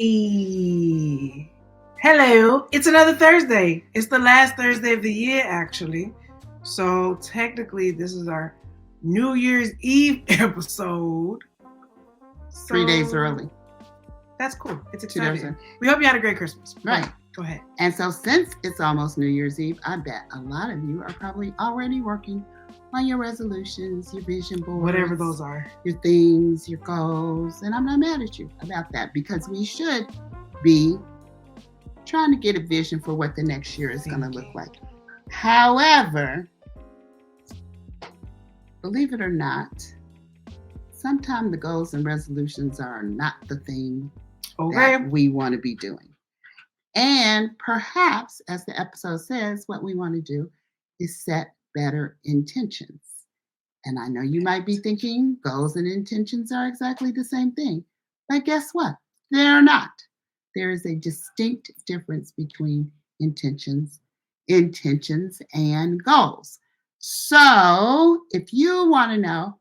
Hey. Hello. It's another Thursday. It's the last Thursday of the year, actually. So technically, this is our New Year's Eve episode. 3 days early. That's cool. It's exciting. We hope you had a great Christmas. Right. Go ahead. And so since it's almost New Year's Eve, I bet a lot of you are probably already working on your resolutions, your vision boards. Whatever those are. Your things, your goals. And I'm not mad at you about that because we should be trying to get a vision for what the next year is going to look like. However, believe it or not, sometimes the goals and resolutions are not the thing that we want to be doing. And perhaps, as the episode says, what we want to do is set better intentions. And I know you might be thinking goals and intentions are exactly the same thing. But guess what? They're not. There is a distinct difference between intentions, and goals. So if you want to know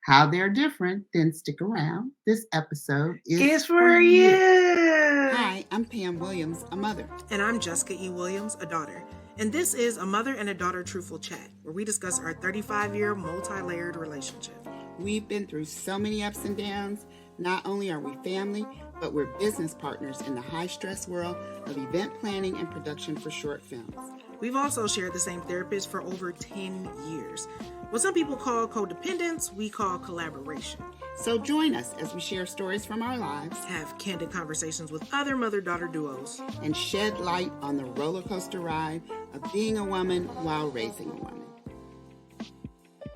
how they're different, then stick around. This episode is for you. Hi, I'm Pam Williams, a mother. And I'm Jessica E. Williams, a daughter. And this is a mother and a daughter truthful chat, where we discuss our 35-year multi-layered relationship. We've been through so many ups and downs. Not only are we family, but we're business partners in the high-stress world of event planning and production for short films. We've also shared the same therapist for over 10 years. What some people call codependence, we call collaboration. So join us as we share stories from our lives, have candid conversations with other mother-daughter duos, and shed light on the roller coaster ride of being a woman while raising a woman.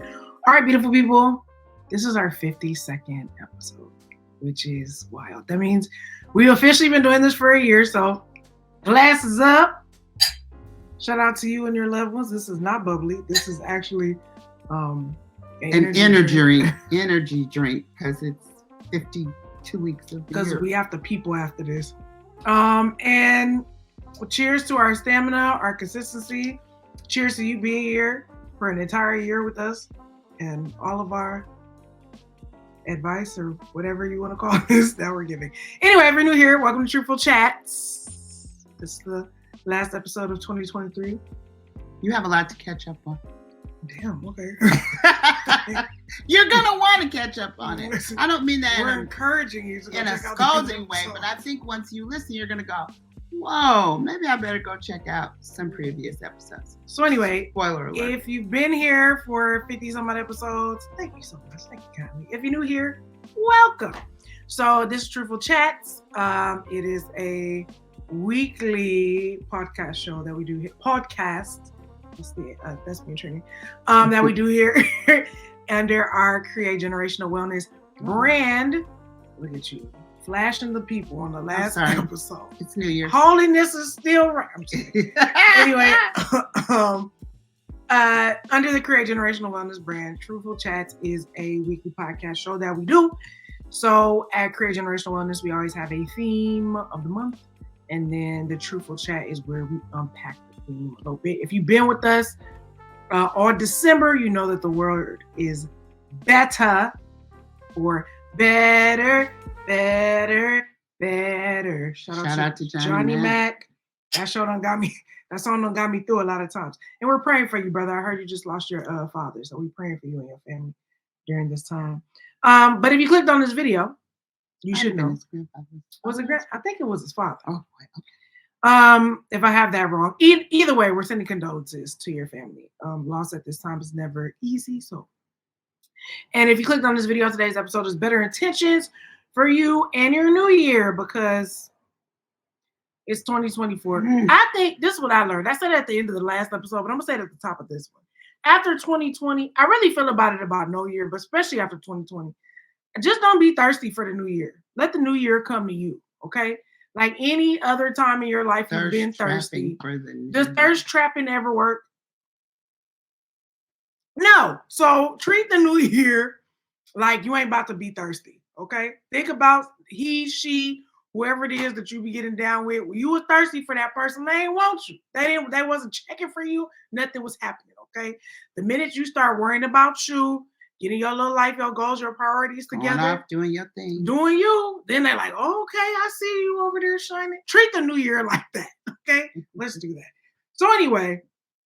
All right, beautiful people. This is our 52nd episode, which is wild. That means we've officially been doing this for a year, so glasses up. Shout out to you and your loved ones. This is not bubbly. This is actually an energy drink because it's 52 weeks of the year. Because we have to people after this. And cheers to our stamina, our consistency. Cheers to you being here for an entire year with us and all of our advice or whatever you want to call this that we're giving. Anyway, if you're new here, welcome to Truthful Chats. This is the last episode of 2023. You have a lot to catch up on. Damn, okay. You're going to want to catch up on it. I don't mean that we're encouraging you in a scolding way, but I think once you listen, you're going to go, whoa, maybe I better go check out some previous episodes. So anyway, spoiler alert. If you've been here for 50 some odd episodes, thank you so much. Thank you kindly. If you're new here, welcome. So this is Truthful Chats. It is a weekly podcast show that we do here. Podcast. That's me training. That we do here under our Create Generational Wellness brand. Look at you. Flashing the people on the last episode. It's New Year's. Holiness is still right. I'm kidding. Anyway, under the Create Generational Wellness brand, Truthful Chats is a weekly podcast show that we do. So at Create Generational Wellness, we always have a theme of the month. And then the Truthful Chat is where we unpack the theme a little bit. If you've been with us all December, you know that the word is better or better. Shout out to Johnny Mac. That song done got me through a lot of times. And we're praying for you, brother. I heard you just lost your father. So we're praying for you and your family during this time. But if you clicked on this video, you should know. Was it Grant? I think it was his father. Oh, okay. If I have that wrong. Either way, we're sending condolences to your family. Loss at this time is never easy. So, and if you clicked on this video, today's episode is better intentions for you and your new year because it's 2024. I think this is what I learned. I said it at the end of the last episode, but I'm going to say it at the top of this one. After 2020, I really feel about New Year, but especially after 2020, just don't be thirsty for the new year. Let the new year come to you, okay? Like any other time in your life, you've been thirsty. Does thirst trapping ever work? No. So treat the new year like you ain't about to be thirsty, okay? Think about he, she, whoever it is that you be getting down with. You was thirsty for that person. They ain't want you. They wasn't checking for you. Nothing was happening, okay? The minute you start worrying about you, getting your little life, your goals, your priorities together. Going off, doing your thing. Doing you. Then they're like, oh, okay, I see you over there shining. Treat the new year like that. Okay, let's do that. So anyway,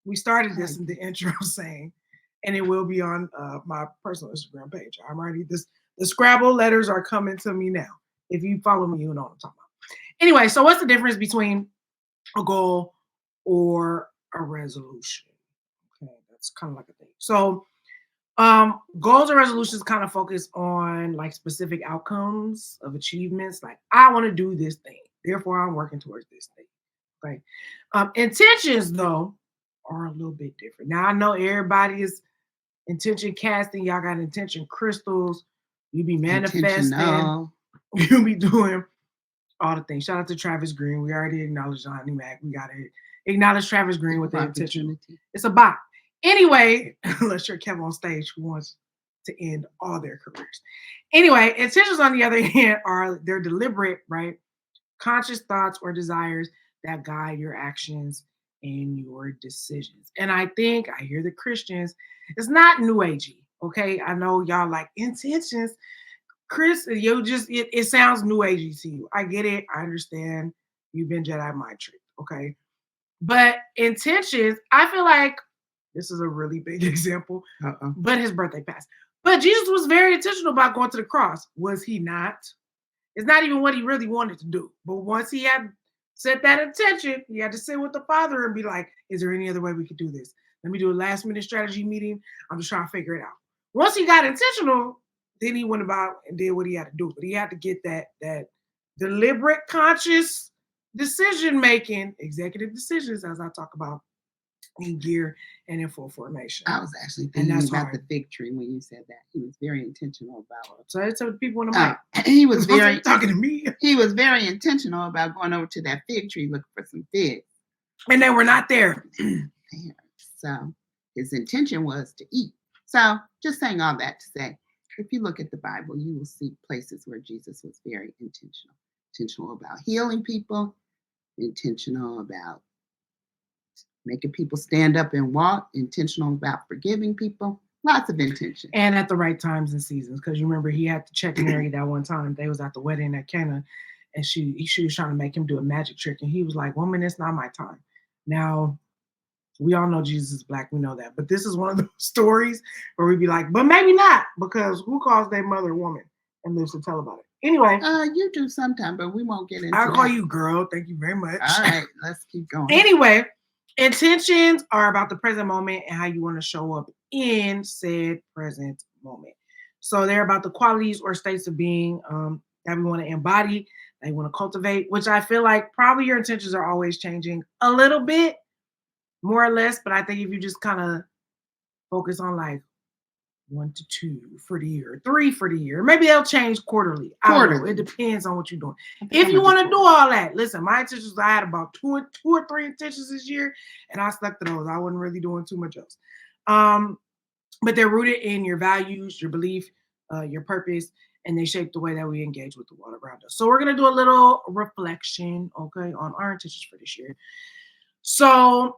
we started this in the intro saying, and it will be on my personal Instagram page. I'm already the Scrabble letters are coming to me now. If you follow me, you know what I'm talking about. Anyway, so what's the difference between a goal or a resolution? Okay, that's kind of like a thing. So goals and resolutions kind of focus on like specific outcomes of achievements. Like, I want to do this thing, therefore I'm working towards this thing. Okay. Intentions though are a little bit different. Now I know everybody is intention casting. Y'all got intention crystals. You be manifesting. You be doing all the things. Shout out to Travis Green. We already acknowledged Johnny Mac. We got to acknowledge Travis Green with the intention. It's a bot. Anyway, unless you're Kevin on stage who wants to end all their careers. Anyway, intentions on the other hand are they're deliberate, right? Conscious thoughts or desires that guide your actions and your decisions. And I think I hear the Christians, it's not new agey. Okay. I know y'all like intentions. Chris, it sounds new agey to you. I get it. I understand. You've been Jedi mind tricked. Okay. But intentions, I feel like this is a really big example, but his birthday passed. But Jesus was very intentional about going to the cross. Was he not? It's not even what he really wanted to do. But once he had set that intention, he had to sit with the Father and be like, is there any other way we could do this? Let me do a last minute strategy meeting. I'm just trying to figure it out. Once he got intentional, then he went about and did what he had to do. But he had to get that deliberate, conscious decision making, executive decisions, as I talk about, in gear and in full formation. I was actually thinking about the fig tree when you said that. He was very intentional about it. So I told people in the mic. He was very talking to me. He was very intentional about going over to that fig tree looking for some figs. And they were not there. So his intention was to eat. So just saying all that to say, if you look at the Bible, you will see places where Jesus was very intentional about healing people, intentional about making people stand up and walk, intentional about forgiving people, lots of intention. And at the right times and seasons, because you remember he had to check Mary that one time. They was at the wedding at Cana, and she was trying to make him do a magic trick, and he was like, woman, it's not my time. Now, we all know Jesus is Black, we know that, but this is one of those stories where we'd be like, but maybe not, because who calls their mother a woman and lives to tell about it? Anyway. You do sometime, but we won't get into I'll call you girl. Thank you very much. All right, let's keep going. Anyway, intentions are about the present moment and how you want to show up in said present moment. So they're about the qualities or states of being that we want to embody, that you want to cultivate, which I feel like probably your intentions are always changing a little bit, more or less. But I think if you just kind of focus on like 1 to 2 for the year, 3 for the year, maybe they'll change quarterly. It depends on what you're doing. If you want to do all that, listen, my intentions, I had about two or three intentions this year, and I stuck to those. I wasn't really doing too much else. But they're rooted in your values, your belief, your purpose, and they shape the way that we engage with the world around us. So we're going to do a little reflection, okay, on our intentions for this year. So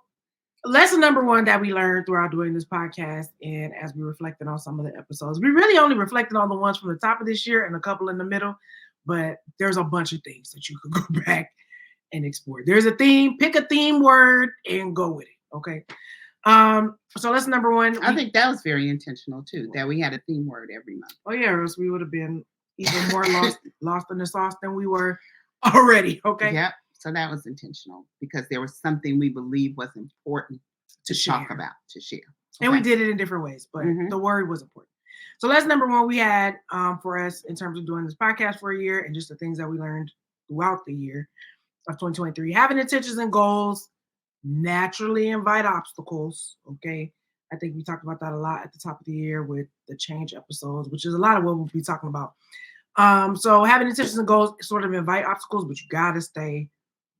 lesson number 1 that we learned throughout doing this podcast, and as we reflected on some of the episodes, we really only reflected on the ones from the top of this year and a couple in the middle, but there's a bunch of things that you could go back and explore. There's a theme, pick a theme word and go with it, okay? So lesson number 1. I think that was very intentional too, that we had a theme word every month. Oh yeah, or else we would have been even more lost in the sauce than we were already, okay? Yep. So that was intentional because there was something we believe was important to talk about, to share. Okay. And we did it in different ways, but the word was important. So that's number 1 we had for us in terms of doing this podcast for a year and just the things that we learned throughout the year of 2023. Having intentions and goals naturally invite obstacles, okay? I think we talked about that a lot at the top of the year with the change episodes, which is a lot of what we'll be talking about. So having intentions and goals sort of invite obstacles, but you got to stay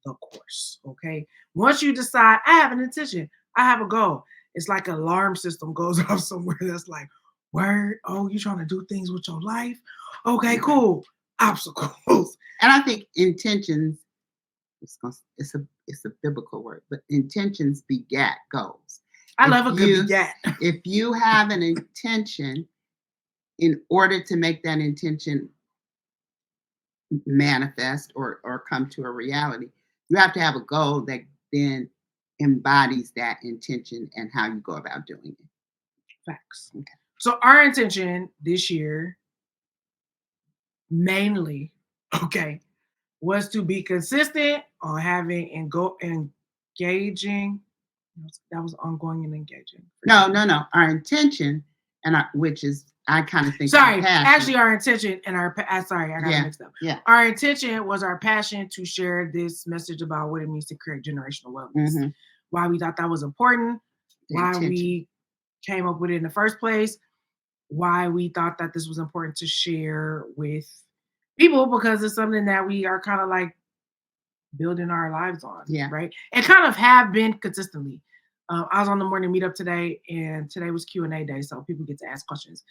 the course, okay? Once you decide, I have an intention, I have a goal, it's like an alarm system goes off somewhere that's like, word, oh, you trying to do things with your life? Okay, cool. Obstacles. And I think intentions, it's a biblical word, but intentions begat goals. I love a good begat. If you have an intention in order to make that intention manifest or come to a reality, you have to have a goal that then embodies that intention and how you go about doing it. Facts. Okay. So our intention this year, mainly, was to be consistent on having engaging. That was ongoing and engaging. No. Our intention, which is, I kind of think. Sorry, actually, our intention and sorry, I got it mixed up. Yeah. Our intention was our passion to share this message about what it means to create generational wellness. Mm-hmm. Why we thought that was important. Why we came up with it in the first place. Why we thought that this was important to share with people, because it's something that we are kind of like building our lives on, right? And kind of have been consistently. I was on the morning meetup today, and today was Q&A day, so people get to ask questions.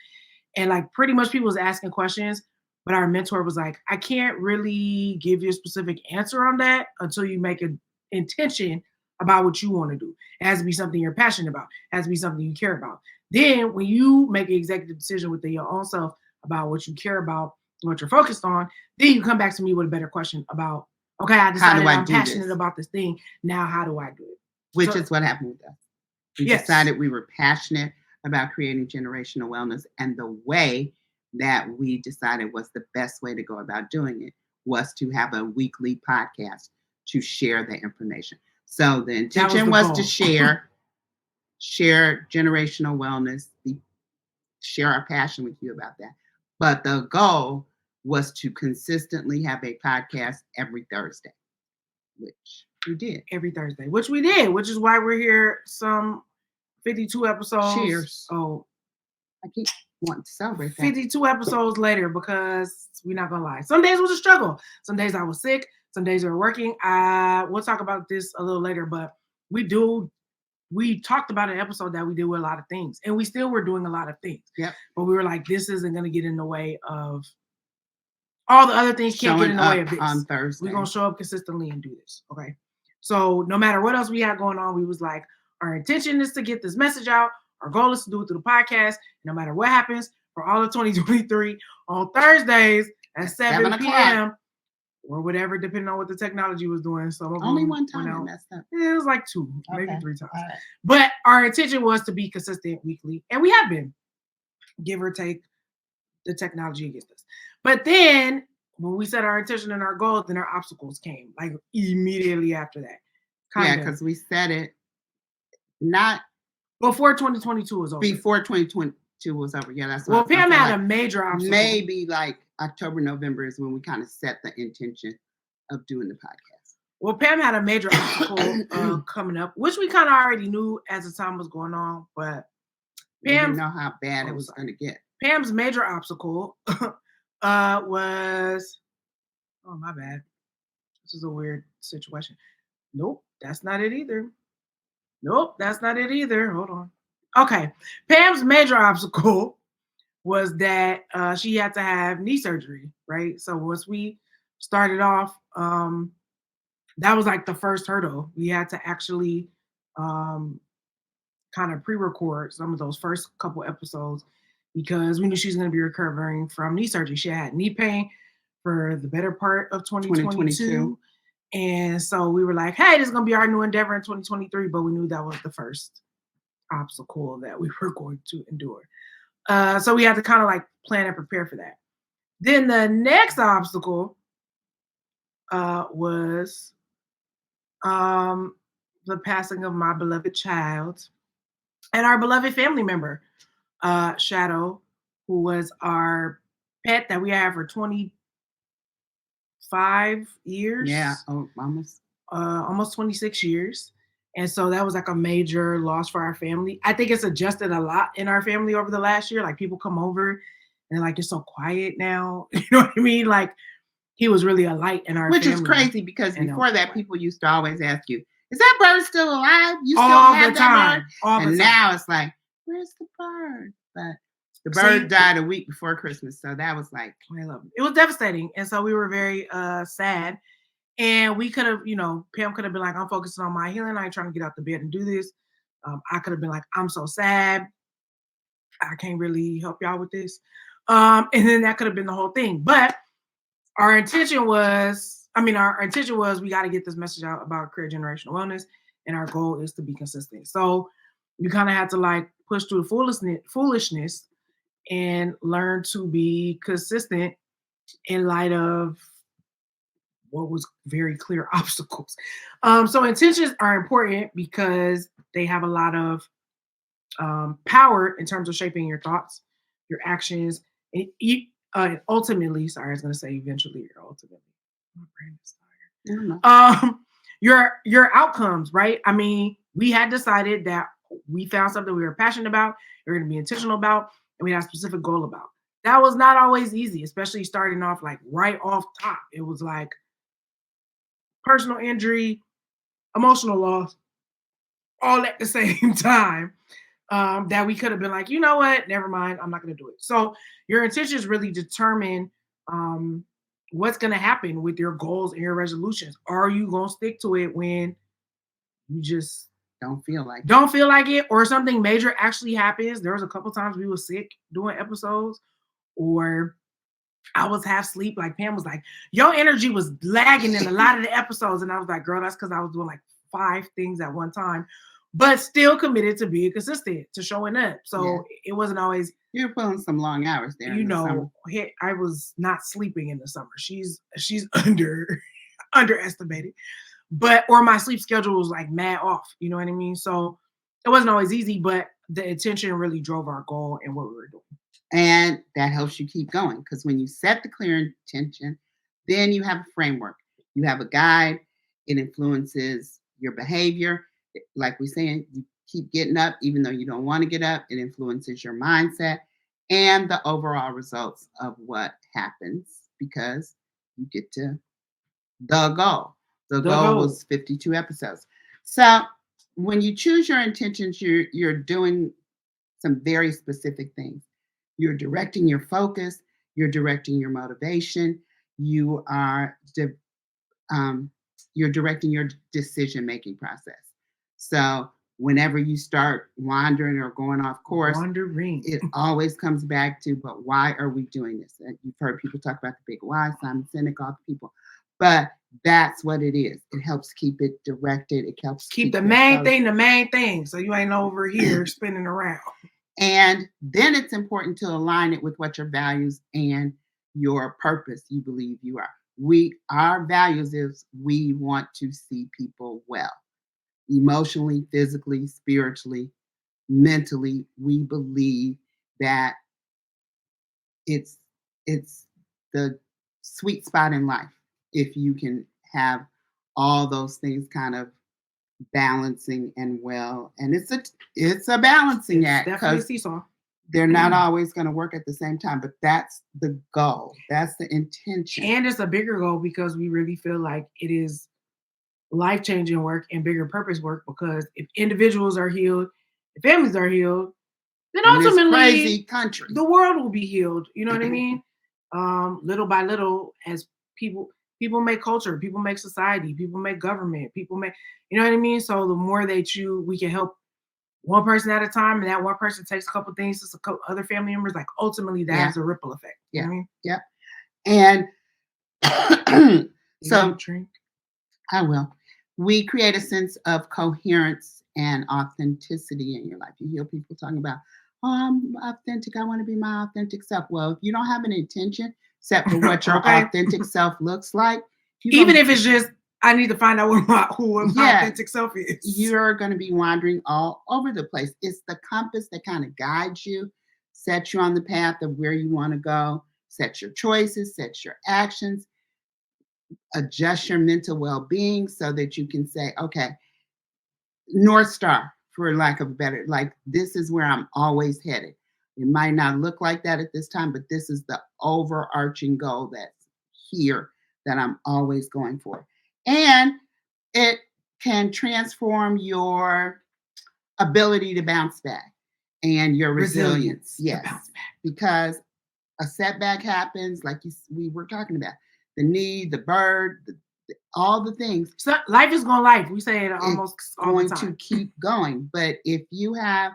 And like pretty much people was asking questions, but our mentor was like, I can't really give you a specific answer on that until you make an intention about what you want to do. It has to be something you're passionate about. It has to be something you care about. Then when you make an executive decision within your own self about what you care about, what you're focused on, then you come back to me with a better question about, okay, I decided I'm passionate about this thing. Now, how do I do it? Which is what happened with us. We decided we were passionate about creating generational wellness, and the way that we decided was the best way to go about doing it was to have a weekly podcast to share the information. So the intention was to share generational wellness, share our passion with you about that. But the goal was to consistently have a podcast every Thursday, which we did. Every Thursday, which we did, which is why we're here some 52 episodes. Cheers. Oh, I keep wanting to celebrate that. 52 episodes later, because we're not going to lie. Some days was a struggle. Some days I was sick. Some days we were working. We'll talk about this a little later, but we talked about an episode that we did with a lot of things, and we still were doing a lot of things. Yep. But we were like, this isn't going to get in the way of all the other things. Can't get in the way of this. On Thursday. We're going to show up consistently and do this. Okay. So no matter what else we had going on, we was like, our intention is to get this message out. Our goal is to do it through the podcast. No matter what happens for all of 2023 on Thursdays at 7 p.m. or whatever, depending on what the technology was doing. So only one time it messed up. It was like 2, maybe 3 times. Right. But our intention was to be consistent weekly, and we have been, give or take the technology against us. But then when we set our intention and our goals, then our obstacles came like immediately after that. Because we set it not before 2022 was over. Before 2022 was over. Yeah, that's well, Pam had a major obstacle. Maybe like October, November is when we kind of set the intention of doing the podcast. Well, Pam had a major obstacle coming up, which we kind of already knew as the time was going on, but we didn't know how bad it was going to get. Pam's major obstacle was, oh, my bad. This is a weird situation. Nope, that's not it either. Hold on. Okay. Pam's major obstacle was that she had to have knee surgery, right? So once we started off, that was like the first hurdle. We had to actually kind of pre-record some of those first couple episodes because we knew she was going to be recovering from knee surgery. She had knee pain for the better part of 2022. And so we were like, hey, this is going to be our new endeavor in 2023. But we knew that was the first obstacle that we were going to endure. So we had to kind of like plan and prepare for that. Then the next obstacle was the passing of my beloved child and our beloved family member, Shadow, who was our pet that we had for 25 years. Yeah, almost 26 years. And so that was like a major loss for our family. I think it's adjusted a lot in our family over the last year. Like people come over and like, it's so quiet now. You know what I mean? Like he was really a light in our family. Which is crazy because before that, people used to always ask you, is that bird still alive? You still have that bird? And now it's like, where's the bird? But the bird died a week before Christmas. So that was like, it was devastating. And so we were very sad. And we could have, Pam could have been like, I'm focusing on my healing. I ain't trying to get out the bed and do this. I could have been like, I'm so sad. I can't really help y'all with this. And then that could have been the whole thing. But our intention was we got to get this message out about career generational wellness, and our goal is to be consistent. So you kind of had to like push through the foolishness and learn to be consistent in light of what was very clear obstacles. So intentions are important because they have a lot of power in terms of shaping your thoughts, your actions, and ultimately, sorry, I was going to say eventually or ultimately. My brain is tired. Your outcomes, right? I mean, we had decided that we found something we were passionate about, we were going to be intentional about, and we had a specific goal about. That was not always easy, especially starting off like right off top. It was like personal injury, emotional loss, all at the same time. That we could have been like, you know what, never mind, I'm not going to do it. So your intentions really determine what's going to happen with your goals and your resolutions. Are you going to stick to it when you just don't feel like it, or something major actually happens? There was a couple times we were sick doing episodes, or I was half asleep. Like Pam was like, your energy was lagging in a lot of the episodes. And I was like, girl, that's because I was doing like 5 things at one time, but still committed to being consistent, to showing up. So it wasn't always. You're pulling some long hours there. You know, I was not sleeping in the summer. She's underestimated, or my sleep schedule was like mad off. You know what I mean? So it wasn't always easy, but the intention really drove our goal and what we were doing. And that helps you keep going, because when you set the clear intention, then you have a framework. You have a guide. It influences your behavior. Like we're saying, you keep getting up even though you don't want to get up. It influences your mindset and the overall results of what happens, because you get to the goal. The goal was 52 episodes. So when you choose your intentions, you're doing some very specific things. You're directing your focus. You're directing your motivation. You're directing your decision-making process. So whenever you start wandering or going off course, it always comes back to, but why are we doing this? And you've heard people talk about the big why, Simon Sinek, all the people. But that's what it is. It helps keep it directed. It helps keep the main thing. So you ain't over here spinning around. And then it's important to align it with what your values and your purpose you believe you are. Our values is we want to see people well, emotionally, physically, spiritually, mentally. We believe that it's the sweet spot in life if you can have all those things kind of balancing and well. And it's a balancing act, definitely a seesaw. They're not always going to work at the same time, but that's the goal. That's the intention. And it's a bigger goal because we really feel like it is life-changing work and bigger purpose work, because if individuals are healed, if families are healed, then ultimately crazy country, the world will be healed. You know what I mean? Little by little, as people make culture, people make society, people make government, people make, you know what I mean? So the more we can help one person at a time, and that one person takes a couple things to a couple other family members, like ultimately that has a ripple effect. You know what I mean? Yeah. And so drink. I will. We create a sense of coherence and authenticity in your life. You hear people talking about, I'm authentic, I want to be my authentic self. Well, if you don't have an intention set for what your authentic self looks like, even if it's just, I need to find out who my authentic self is, you're going to be wandering all over the place. It's the compass that kind of guides you, sets you on the path of where you want to go, sets your choices, sets your actions, adjust your mental well-being so that you can say, okay, North Star, for lack of a better, like, this is where I'm always headed. It might not look like that at this time, but this is the overarching goal that's here that I'm always going for. And it can transform your ability to bounce back and your resilience. Yes, because a setback happens, like we were talking about, the knee, the bird, all the things. So life is going life. We say it almost all the time. Going to keep going. But if you have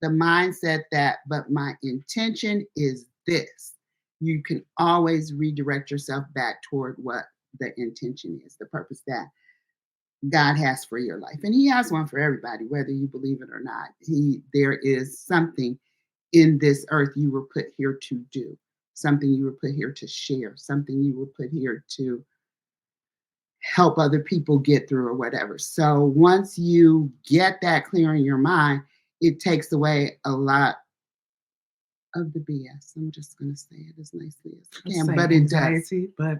the mindset that, but my intention is this, you can always redirect yourself back toward what the intention is, the purpose that God has for your life. And he has one for everybody, whether you believe it or not. There is something in this earth you were put here to do, something you were put here to share, something you were put here to help other people get through or whatever. So once you get that clear in your mind, it takes away a lot of the BS. I'm just going to say it as nicely as I can, but it does. But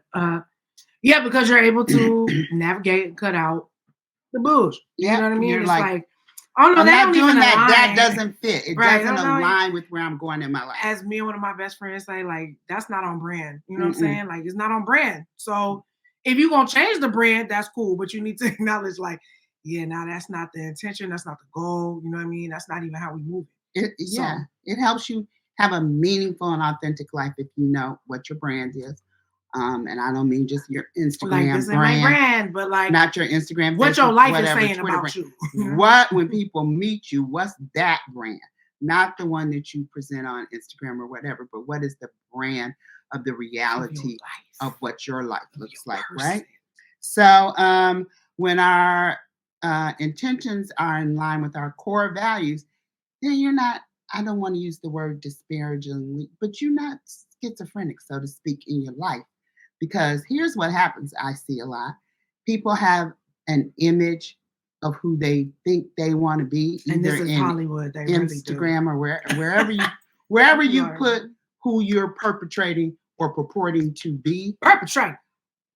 yeah, because you're able to navigate and cut out the bullshit. You know what I mean? It's like, oh no, I'm not doing that. That doesn't fit. It doesn't align with where I'm going in my life. As me and one of my best friends say, like, that's not on brand. You know what I'm saying? Like, it's not on brand. So if you're gonna change the brand, that's cool. But you need to acknowledge, like, yeah, now that's not the intention. That's not the goal. You know what I mean? That's not even how we move it. It helps you have a meaningful and authentic life if you know what your brand is. And I don't mean just your Instagram like this brand, ain't my brand, but like not your Instagram. What Facebook, your life whatever, is saying Twitter about brand. you. What when people meet you, what's that brand? Not the one that you present on Instagram or whatever, but what is the brand of the reality of what your life looks like, right? So when our intentions are in line with our core values, then you're not, I don't want to use the word disparagingly, but you're not schizophrenic, so to speak, in your life. Because here's what happens, I see a lot. People have an image of who they think they want to be, and this is Hollywood, they Instagram or wherever you put who you're perpetrating or purporting to be.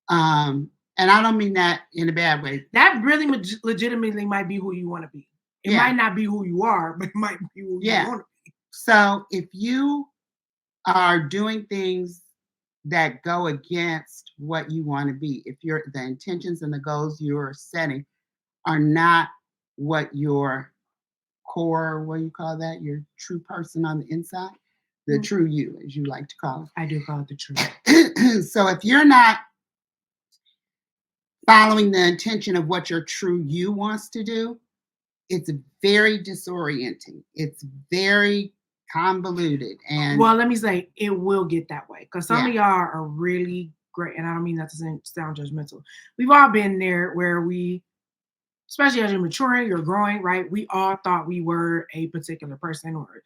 And I don't mean that in a bad way. That really legitimately might be who you want to be. It might not be who you are, but it might be who you want to be. So if you are doing things that go against what you want to be, if the intentions and the goals you're setting are not what your core, what do you call that? Your true person on the inside, the true you, as you like to call it. I do call it the true. So if you're not following the intention of what your true you wants to do, it's very disorienting. It's very convoluted. And well, let me say, it will get that way because some of y'all are really great, and I don't mean that to sound judgmental. We've all been there where we, especially as you're maturing, you're growing, right? We all thought we were a particular person or a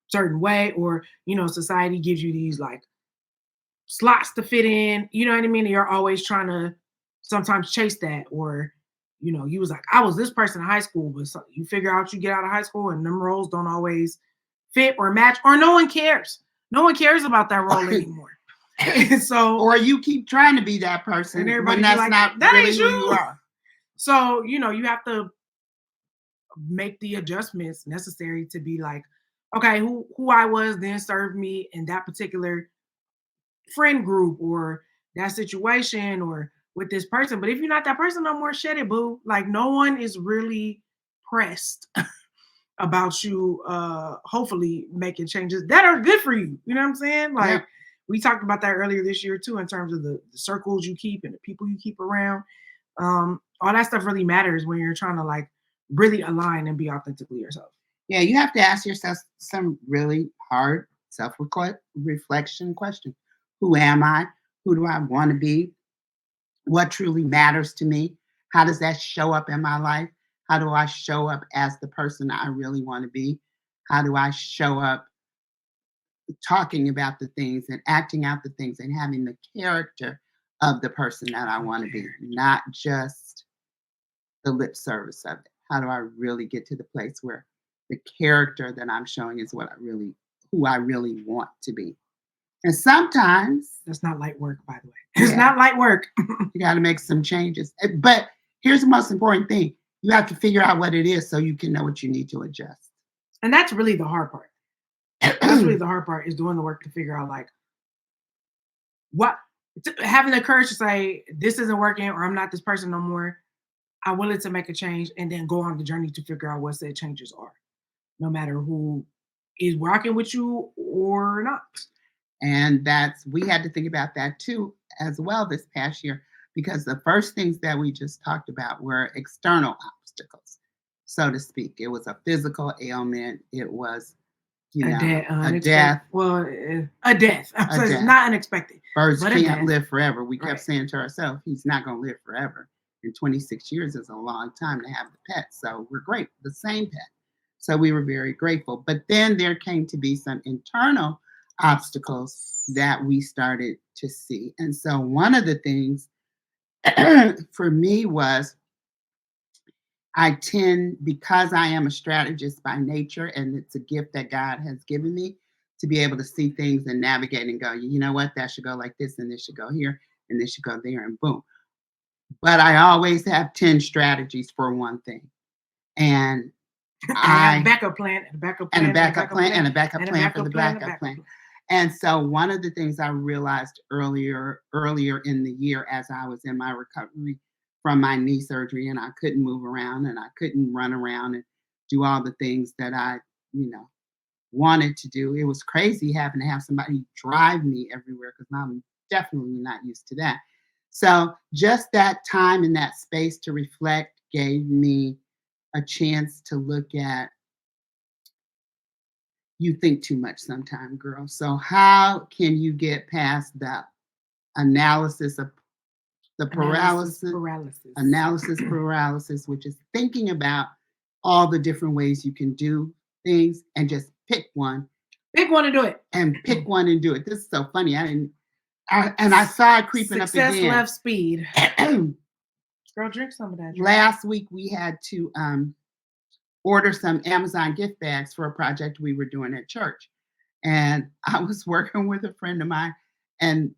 certain way, or society gives you these like slots to fit in. You know what I mean? And you're always trying to sometimes chase that, or you was like, I was this person in high school, but you figure out you get out of high school and them roles don't always fit or match, or no one cares. No one cares about that role anymore. So, or you keep trying to be that person, and everybody that's like, not that really ain't who you are. So, you have to make the adjustments necessary to be like, okay, who I was then served me in that particular friend group or that situation or with this person. But if you're not that person no more, shed it, boo. Like, no one is really pressed about you hopefully making changes that are good for you. You know what I'm saying? Like, we talked about that earlier this year too, in terms of the circles you keep and the people you keep around. All that stuff really matters when you're trying to like really align and be authentically yourself. Yeah, you have to ask yourself some really hard self-reflection questions. Who am I? Who do I want to be? What truly matters to me? How does that show up in my life? How do I show up as the person I really want to be? How do I show up talking about the things and acting out the things and having the character of the person that I want to be, not just the lip service of it? How do I really get to the place where the character that I'm showing is who I really want to be? And sometimes that's not light work, by the way. It's not light work. You got to make some changes. But here's the most important thing. You have to figure out what it is so you can know what you need to adjust. And that's really the hard part. That's really the hard part, is doing the work to figure out like having the courage to say, this isn't working, or I'm not this person no more. I'm willing to make a change, and then go on the journey to figure out what said changes are, no matter who is rocking with you or not. And we had to think about that too, as well, this past year, because the first things that we just talked about were external obstacles, so to speak. It was a physical ailment. It was a death. Well, a death. It's not unexpected. Birds can't live forever. We kept saying to ourselves, he's not going to live forever. And 26 years is a long time to have the pet. So we're great, the same pet. So we were very grateful. But then there came to be some internal obstacles that we started to see. And so one of the things for me was because I am a strategist by nature, and it's a gift that God has given me to be able to see things and navigate and go, you know what, that should go like this, and this should go here, and this should go there, and boom. But I always have 10 strategies for one thing. And I have a backup plan, and a backup plan, and a backup plan, and a backup plan for the backup plan. And so one of the things I realized earlier in the year as I was in my recovery from my knee surgery, and I couldn't move around and I couldn't run around and do all the things that I, wanted to do. It was crazy having to have somebody drive me everywhere because I'm definitely not used to that. So just that time and that space to reflect gave me a chance to look at, you think too much sometimes, girl. So how can you get past the analysis, which is thinking about all the different ways you can do things and just pick one. Pick one and do it. And pick one and do it. This is so funny. I saw it creeping up again. Success left speed. Girl, drink some of that. Last week we had to order some Amazon gift bags for a project we were doing at church. And I was working with a friend of mine, and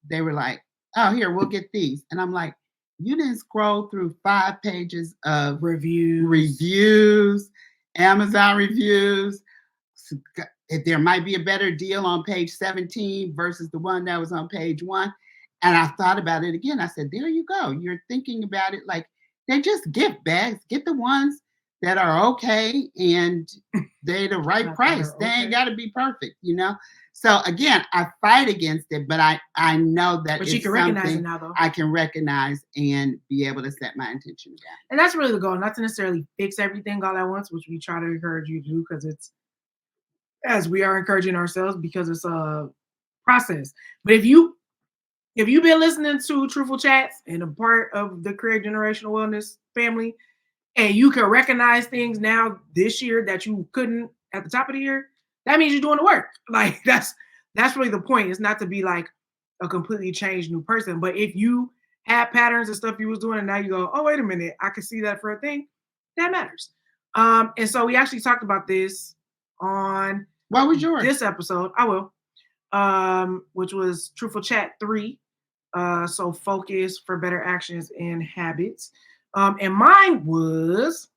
they were like, oh, here, we'll get these. And I'm like, you didn't scroll through 5 pages of reviews, Amazon reviews. If there might be a better deal on page 17 versus the one that was on page 1. And I thought about it again. I said, there you go. You're thinking about it like they're just gift bags. Get the ones that are okay and they're the right price. They ain't got to be perfect, So again, I fight against it, but I know that you can recognize it now, though. I can recognize and be able to set my intention about. And that's really the goal, not to necessarily fix everything all at once, which we try to encourage you to do because it's, as we are encouraging ourselves, because it's a process. But if you've been listening to Truthful Chats and a part of the Create Generational Wellness family, and you can recognize things now this year that you couldn't at the top of the year, that means you're doing the work. Like that's really the point. It's not to be like a completely changed new person. But if you had patterns and stuff you was doing and now you go, oh, wait a minute, I can see that for a thing, that matters. And so we actually talked about this on what was yours? This episode. I will. Which was Truthful Chat 3. So focus for better actions and habits. And mine was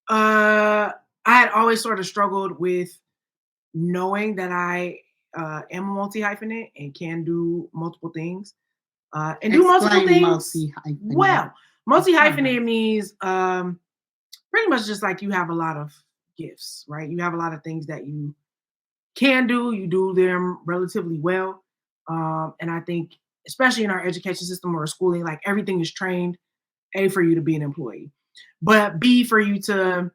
I had always sort of struggled with knowing that I am a multi-hyphenate and can do multiple things. And do multiple things. Multi-hyphenate. Well, multi-hyphenate means pretty much just like you have a lot of gifts, right? You have a lot of things that you can do. You do them relatively well. And I think, especially in our education system or schooling, like everything is trained, A, for you to be an employee, but B, for you to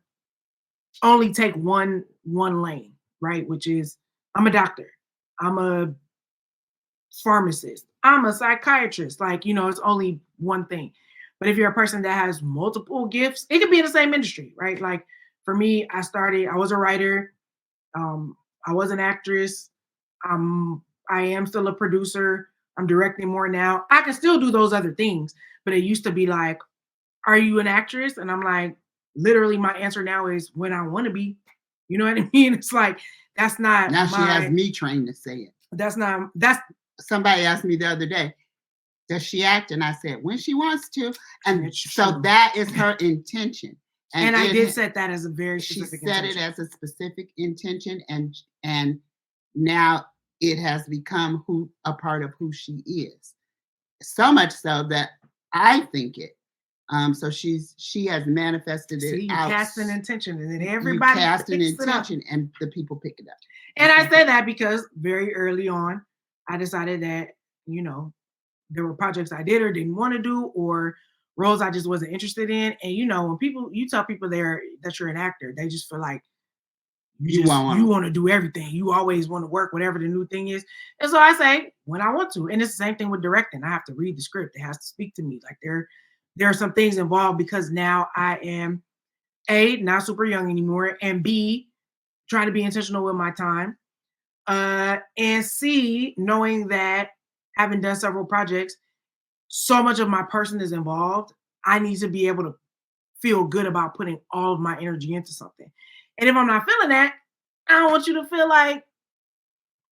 only take one lane, right? Which is, I'm a doctor, I'm a pharmacist, I'm a psychiatrist. Like, it's only one thing. But if you're a person that has multiple gifts, it could be in the same industry, right? Like for me, I was a writer. I was an actress. I am still a producer. I'm directing more now. I can still do those other things, but it used to be like, are you an actress? And I'm like, literally my answer now is when I want to be. You know what I mean? It's like, that's not. Now she has me trained to say it. Somebody asked me the other day, does she act? And I said, when she wants to. And so that is her intention. And I did set that as a very specific intention. She set it as a specific intention. And now it has become a part of who she is. So much so that I think it. So she has manifested it. You cast an intention, and then everybody cast an intention, and the people pick it up. And I say that because very early on, I decided that there were projects I did or didn't want to do, or roles I just wasn't interested in. And when you tell people that you're an actor, they just feel like you want to do everything. You always want to work, whatever the new thing is. And so I say when I want to. And it's the same thing with directing. I have to read the script. It has to speak to me. Like there are some things involved because now I am A, not super young anymore, and B, trying to be intentional with my time. And C, knowing that having done several projects, so much of my person is involved. I need to be able to feel good about putting all of my energy into something. And if I'm not feeling that, I don't want you to feel like,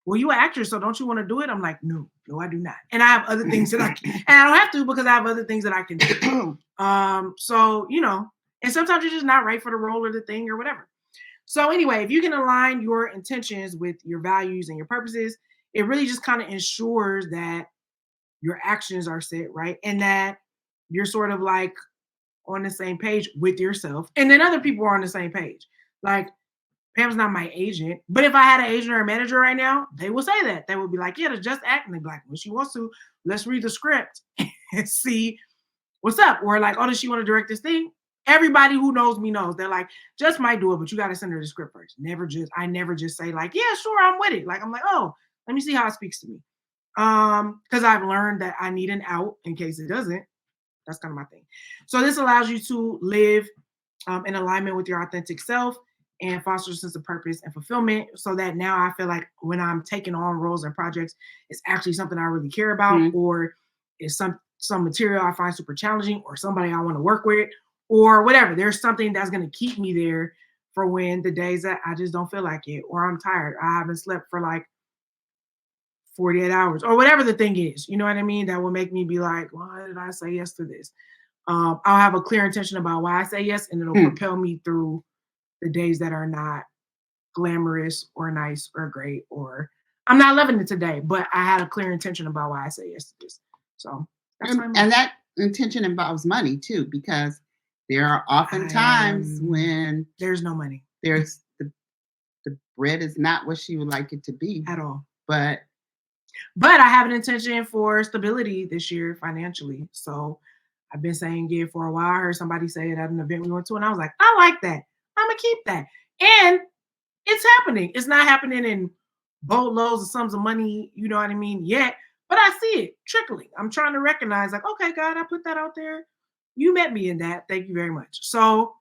well, you're an actress, so don't you want to do it? I'm like, no, I do not. And I have other things that I can, and I don't have to because I have other things that I can do. So, and sometimes you're just not right for the role or the thing or whatever. So anyway, if you can align your intentions with your values and your purposes, it really just kind of ensures that your actions are set right and that you're sort of like on the same page with yourself. And then other people are on the same page. Like Pam's not my agent, but if I had an agent or a manager right now, they will say that. They would be like, yeah, to just act. And they'd be like, when she wants to, let's read the script and see what's up. Or like, oh, does she want to direct this thing? Everybody who knows me knows. They're like, just might do it, but you got to send her the script first. I never just say like, yeah, sure, I'm with it. Like, I'm like, oh, let me see how it speaks to me. Because I've learned that I need an out in case it doesn't. That's kind of my thing. So this allows you to live in alignment with your authentic self and foster a sense of purpose and fulfillment so that now I feel like when I'm taking on roles and projects, it's actually something I really care about or it's some material I find super challenging or somebody I want to work with or whatever. There's something that's going to keep me there for when the days that I just don't feel like it or I'm tired. I haven't slept for like 48 hours or whatever the thing is, you know what I mean? That will make me be like, why did I say yes to this? I'll have a clear intention about why I say yes, and it'll propel me through the days that are not glamorous or nice or great, or I'm not loving it today, but I had a clear intention about why I say yes to this. So that's and that intention involves money too, because there are often times when there's no money. There's the bread is not what she would like it to be at all. But I have an intention for stability this year financially. So I've been saying it for a while. I heard somebody say it at an event we went to, and I was like, I like that. I'm gonna keep that. And it's happening. It's not happening in boatloads of sums of money, you know what I mean, yet, but I see it trickling. I'm trying to recognize, like, okay, God, I put that out there. You met me in that. Thank you very much. So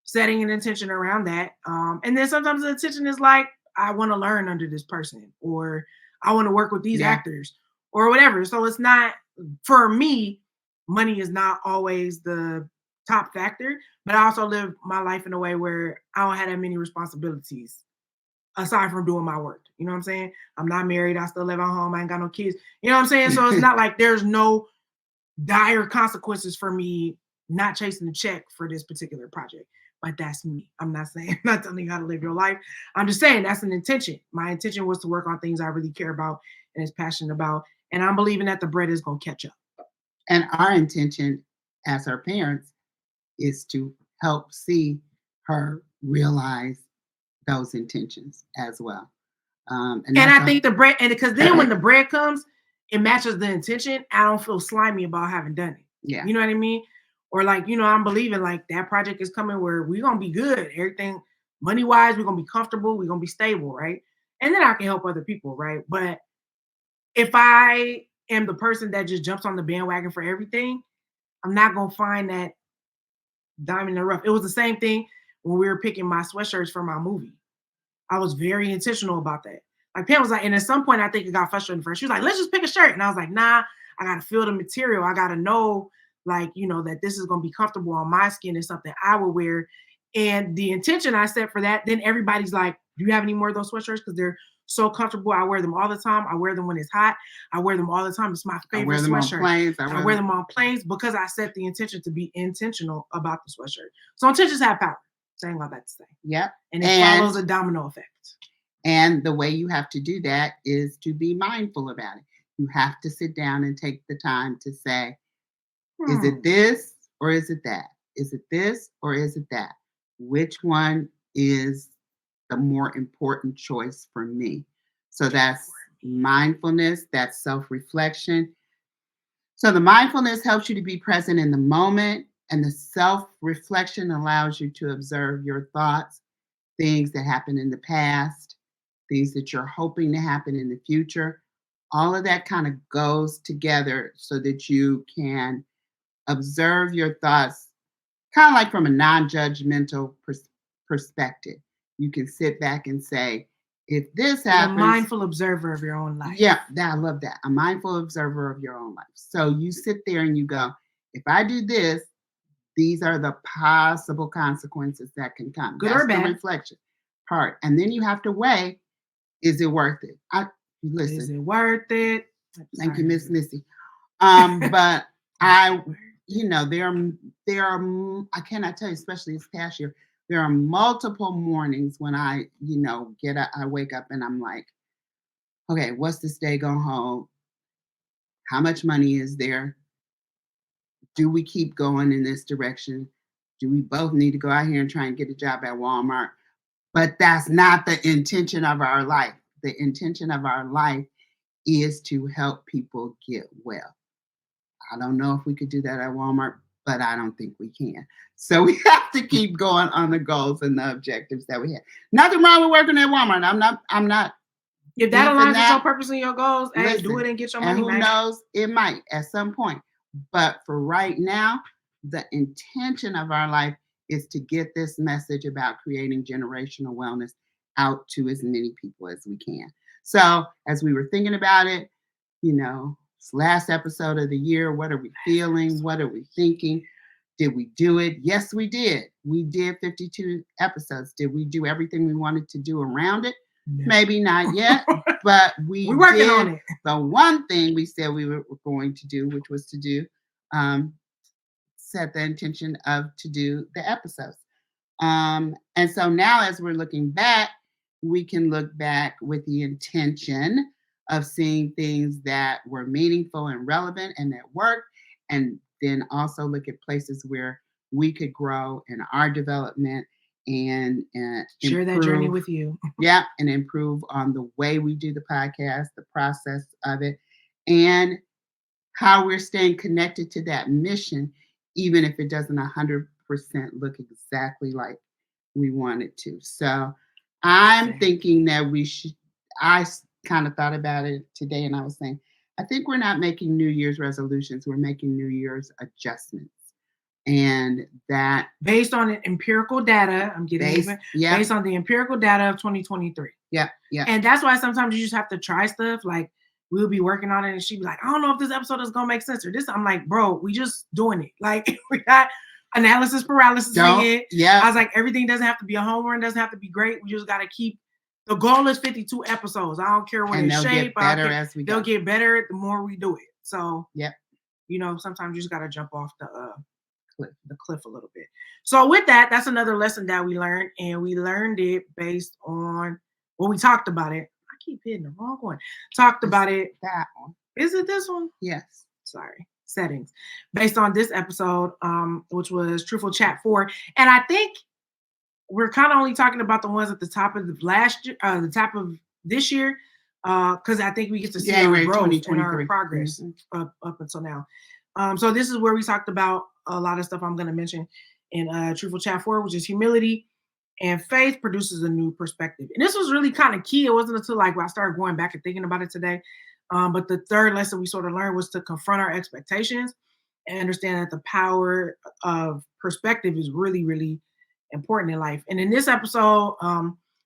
setting an intention around that. And then sometimes the intention is like, I want to learn under this person, or I want to work with these actors, or whatever. So it's not, for me, money is not always the top factor, but I also live my life in a way where I don't have that many responsibilities aside from doing my work. You know what I'm saying? I'm not married. I still live at home. I ain't got no kids. You know what I'm saying? So it's not like there's no dire consequences for me not chasing the check for this particular project. But that's me. I'm not telling you how to live your life. I'm just saying that's an intention. My intention was to work on things I really care about and is passionate about. And I'm believing that the bread is going to catch up. And our intention as her parents is to help see her realize those intentions as well. And I think the bread, and because then when the bread comes, it matches the intention. I don't feel slimy about having done it. Yeah. You know what I mean? Or like, I'm believing like that project is coming where we're going to be good. Everything money-wise, we're going to be comfortable. We're going to be stable, right? And then I can help other people, right? But if I am the person that just jumps on the bandwagon for everything, I'm not going to find that diamond in the rough. It was the same thing when we were picking my sweatshirts for my movie. I was very intentional about that. Like Pam was like, and at some point I think it got frustrating first. She was like, let's just pick a shirt. And I was like, nah, I got to feel the material. I got to know, like, that this is going to be comfortable on my skin and something I will wear. And the intention I set for that, then everybody's like, do you have any more of those sweatshirts? Because they're so comfortable. I wear them all the time. I wear them when it's hot. I wear them all the time. It's my favorite sweatshirt. I wear them on planes because I set the intention to be intentional about the sweatshirt. So intentions have power. Saying what I'm about to say. Yep. And it follows a domino effect. And the way you have to do that is to be mindful about it. You have to sit down and take the time to say, is it this or is it that? Is it this or is it that? Which one is the more important choice for me? So that's mindfulness, that's self-reflection. So the mindfulness helps you to be present in the moment, and the self-reflection allows you to observe your thoughts things that happened in the past, things that you're hoping to happen in the future. All of that kind of goes together so that you can observe your thoughts kind of like from a non-judgmental perspective. You can sit back and say, if this happens, a mindful observer of your own life. Yeah, I love that. A mindful observer of your own life. So you sit there and you go, if I do this, these are the possible consequences that can come. Good That's or bad. The reflection part. And then you have to weigh, is it worth it? Listen. Is it worth it? Thank you, Miss Missy. But there are, I cannot tell you, especially this past year, there are multiple mornings when I wake up and I'm like, okay, what's this day going to hold? How much money is there? Do we keep going in this direction? Do we both need to go out here and try and get a job at Walmart? But that's not the intention of our life. The intention of our life is to help people get well. I don't know if we could do that at Walmart, but I don't think we can. So we have to keep going on the goals and the objectives that we have. Nothing wrong with working at Walmart. I'm not. If that aligns with your purpose and your goals, hey, do it and get your money. And who knows, it might at some point. But for right now, the intention of our life is to get this message about creating generational wellness out to as many people as we can. So as we were thinking about it, it's last episode of the year. What are we feeling? What are we thinking? Did we do it? Yes, we did. We did 52 episodes. Did we do everything we wanted to do around it? No. Maybe not yet, but we're working on it. The one thing we said we were going to do, which was to do, set the intention to do the episodes. And so now as we're looking back, we can look back with the intention of seeing things that were meaningful and relevant and that worked, and then also look at places where we could grow in our development and share that journey with you. Yeah, and improve on the way we do the podcast, the process of it, and how we're staying connected to that mission, even if it doesn't 100% look exactly like we want it to. So I'm thinking that I kind of thought about it today and I was saying, I think we're not making New Year's resolutions. We're making New Year's adjustments. And that based on empirical data, based on the empirical data of 2023. Yeah. And that's why sometimes you just have to try stuff. Like we'll be working on it and she'd be like, I don't know if this episode is gonna make sense or this. I'm like, bro, we just doing it. Like we got analysis paralysis in it. Yeah. I was like, everything doesn't have to be a home run, doesn't have to be great. We just gotta keep the goal is 52 episodes. I don't care what it's shape. They'll get better the more we do it. So sometimes you just gotta jump off the cliff a little bit. So with that, that's another lesson that we learned, and we learned it based on we talked about it. I keep hitting the wrong one. Talked about it. That one. Is it this one? Yes. Sorry. Settings. Based on this episode, which was Truthful Chat 4. And I think we're kind of only talking about the ones at the top of the top of this year, because I think we get to see our growth and our progress up until now. So this is where we talked about a lot of stuff I'm going to mention in Truthful Chat 4, which is humility and faith produces a new perspective. And this was really kind of key. It wasn't until I started going back and thinking about it today. But the third lesson we sort of learned was to confront our expectations and understand that the power of perspective is really, really important in life. And in this episode,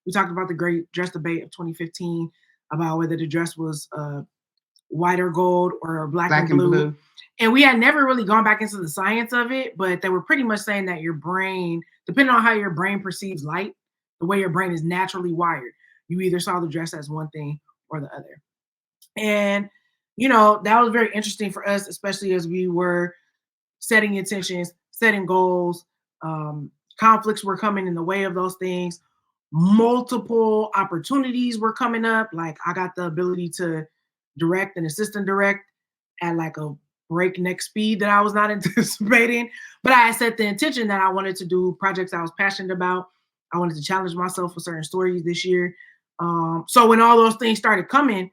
we talked about the great dress debate of 2015 about whether the dress was white or gold or black and blue. And we had never really gone back into the science of it, but they were pretty much saying that your brain, depending on how your brain perceives light, the way your brain is naturally wired, you either saw the dress as one thing or the other. And, that was very interesting for us, especially as we were setting intentions, setting goals. Conflicts were coming in the way of those things. Multiple opportunities were coming up. Like I got the ability to direct and assistant direct at like a breakneck speed that I was not anticipating. But I set the intention that I wanted to do projects I was passionate about. I wanted to challenge myself with certain stories this year. So when all those things started coming,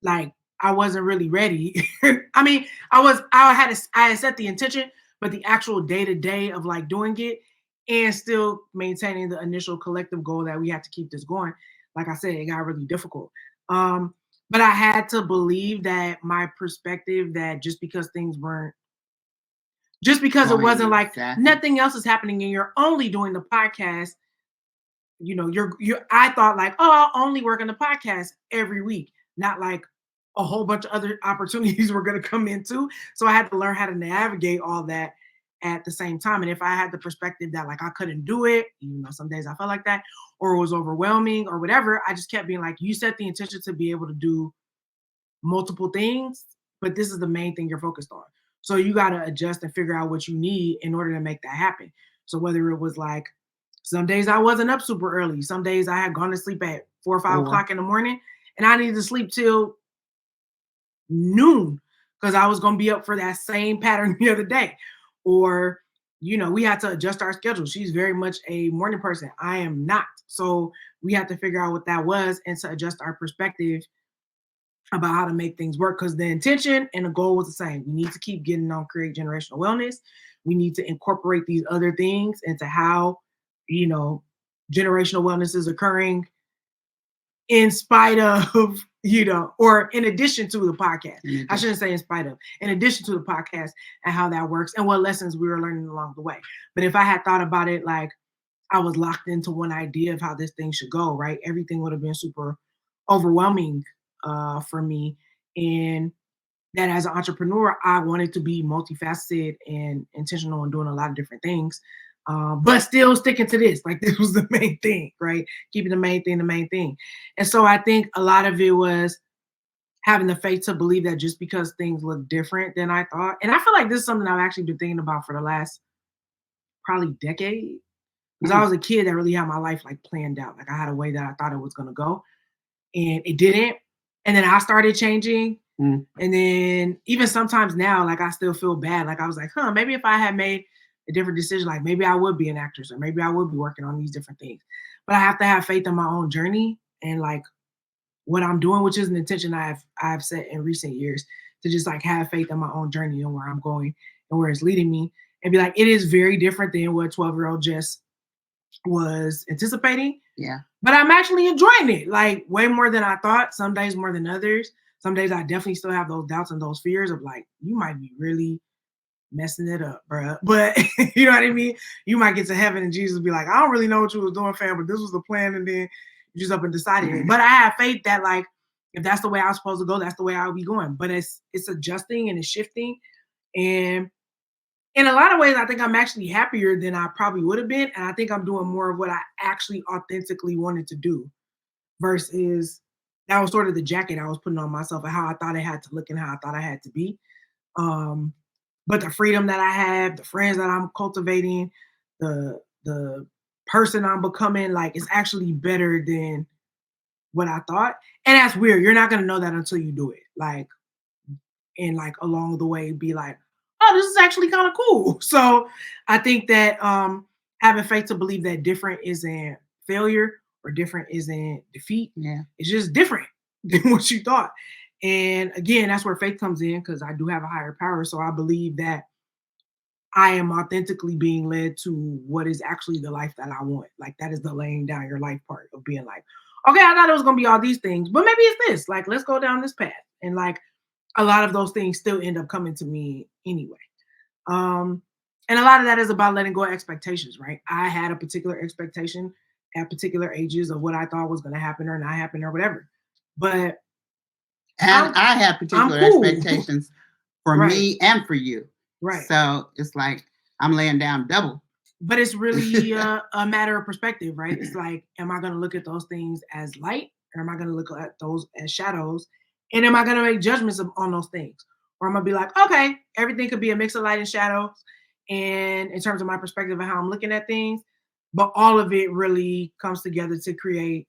like I wasn't really ready. I mean, I had set the intention, but the actual day-to-day of like doing it and still maintaining the initial collective goal that we had to keep this going. Like I said, it got really difficult. But I had to believe that my perspective, that just because things weren't, just because it wasn't like nothing else is happening and you're only doing the podcast, you know, I thought like, oh, I'll only work on the podcast every week, not like a whole bunch of other opportunities were going to come into. So I had to learn how to navigate all that at the same time. And if I had the perspective that like I couldn't do it, even though some days I felt like that, or it was overwhelming or whatever, I just kept being like, you set the intention to be able to do multiple things, but this is the main thing you're focused on. So you got to adjust and figure out what you need in order to make that happen. So whether it was like, some days I wasn't up super early. Some days I had gone to sleep at 4 or 5 o'clock in the morning and I needed to sleep till noon because I was going to be up for that same pattern the other day. Or, you know, we had to adjust our schedule. She's very much a morning person. I am not. So we had to figure out what that was and to adjust our perspective about how to make things work, because the intention and the goal was the same. We need to keep getting on Create Generational Wellness. We need to incorporate these other things into how, you know, generational wellness is occurring in spite of, you know, or in addition to the podcast. I shouldn't say in spite of, in addition to the podcast and how that works and what lessons we were learning along the way. But if I had thought about it like I was locked into one idea of how this thing should go, right, everything would have been super overwhelming for me. And that as an entrepreneur, I wanted to be multifaceted and intentional and doing a lot of different things, but still sticking to this. Like this was the main thing, right? Keeping the main thing. And so I think a lot of it was having the faith to believe that just because things look different than I thought. And I feel like this is something I've actually been thinking about for the last probably decade. Because I was a kid that really had my life like planned out. Like I had a way that I thought it was going to go and it didn't. And then I started changing. And then even sometimes now, like I still feel bad. Like I was like, maybe if I had made a different decision, like maybe I would be an actress or maybe I would be working on these different things. But I have to have faith in my own journey and like what I'm doing, which is an intention I've set in recent years, to just like have faith in my own journey and where I'm going and where it's leading me, and be like, it is very different than what 12-year-old Jess was anticipating. Yeah. But I'm actually enjoying it, like way more than I thought. Some days more than others. Some days I definitely still have those doubts and those fears of like, you might be really messing it up, bro. But you know what I mean? You might get to heaven and Jesus will be like, I don't really know what you was doing, fam, but this was the plan. And then you just up and decided it. But I have faith that like, if that's the way I was supposed to go, that's the way I'll be going. But it's adjusting and it's shifting. And in a lot of ways, I think I'm actually happier than I probably would have been. And I think I'm doing more of what I actually authentically wanted to do versus that was sort of the jacket I was putting on myself and how I thought it had to look and how I thought I had to be. But the freedom that I have, the friends that I'm cultivating, the person I'm becoming, like it's actually better than what I thought. And that's weird. You're not going to know that until you do it. Like, and like along the way be like, oh, this is actually kind of cool. So I think that having faith to believe that different isn't failure or different isn't defeat. Yeah. It's just different than what you thought. And again, that's where faith comes in, because I do have a higher power. So I believe that I am authentically being led to what is actually the life that I want. Like that is the laying down your life part of being like, okay, I thought it was going to be all these things, but maybe it's this. Like, let's go down this path. And like, a lot of those things still end up coming to me anyway. And a lot of that is about letting go of expectations, right? I had a particular expectation at particular ages of what I thought was going to happen or not happen or whatever. But I have particular expectations for me and for you. Right. So it's like I'm laying down double. But it's really a matter of perspective, right? It's like, am I going to look at those things as light, or am I going to look at those as shadows? And am I going to make judgments on those things? Or I'm going to be like, okay, everything could be a mix of light and shadows. And in terms of my perspective of how I'm looking at things, but all of it really comes together to create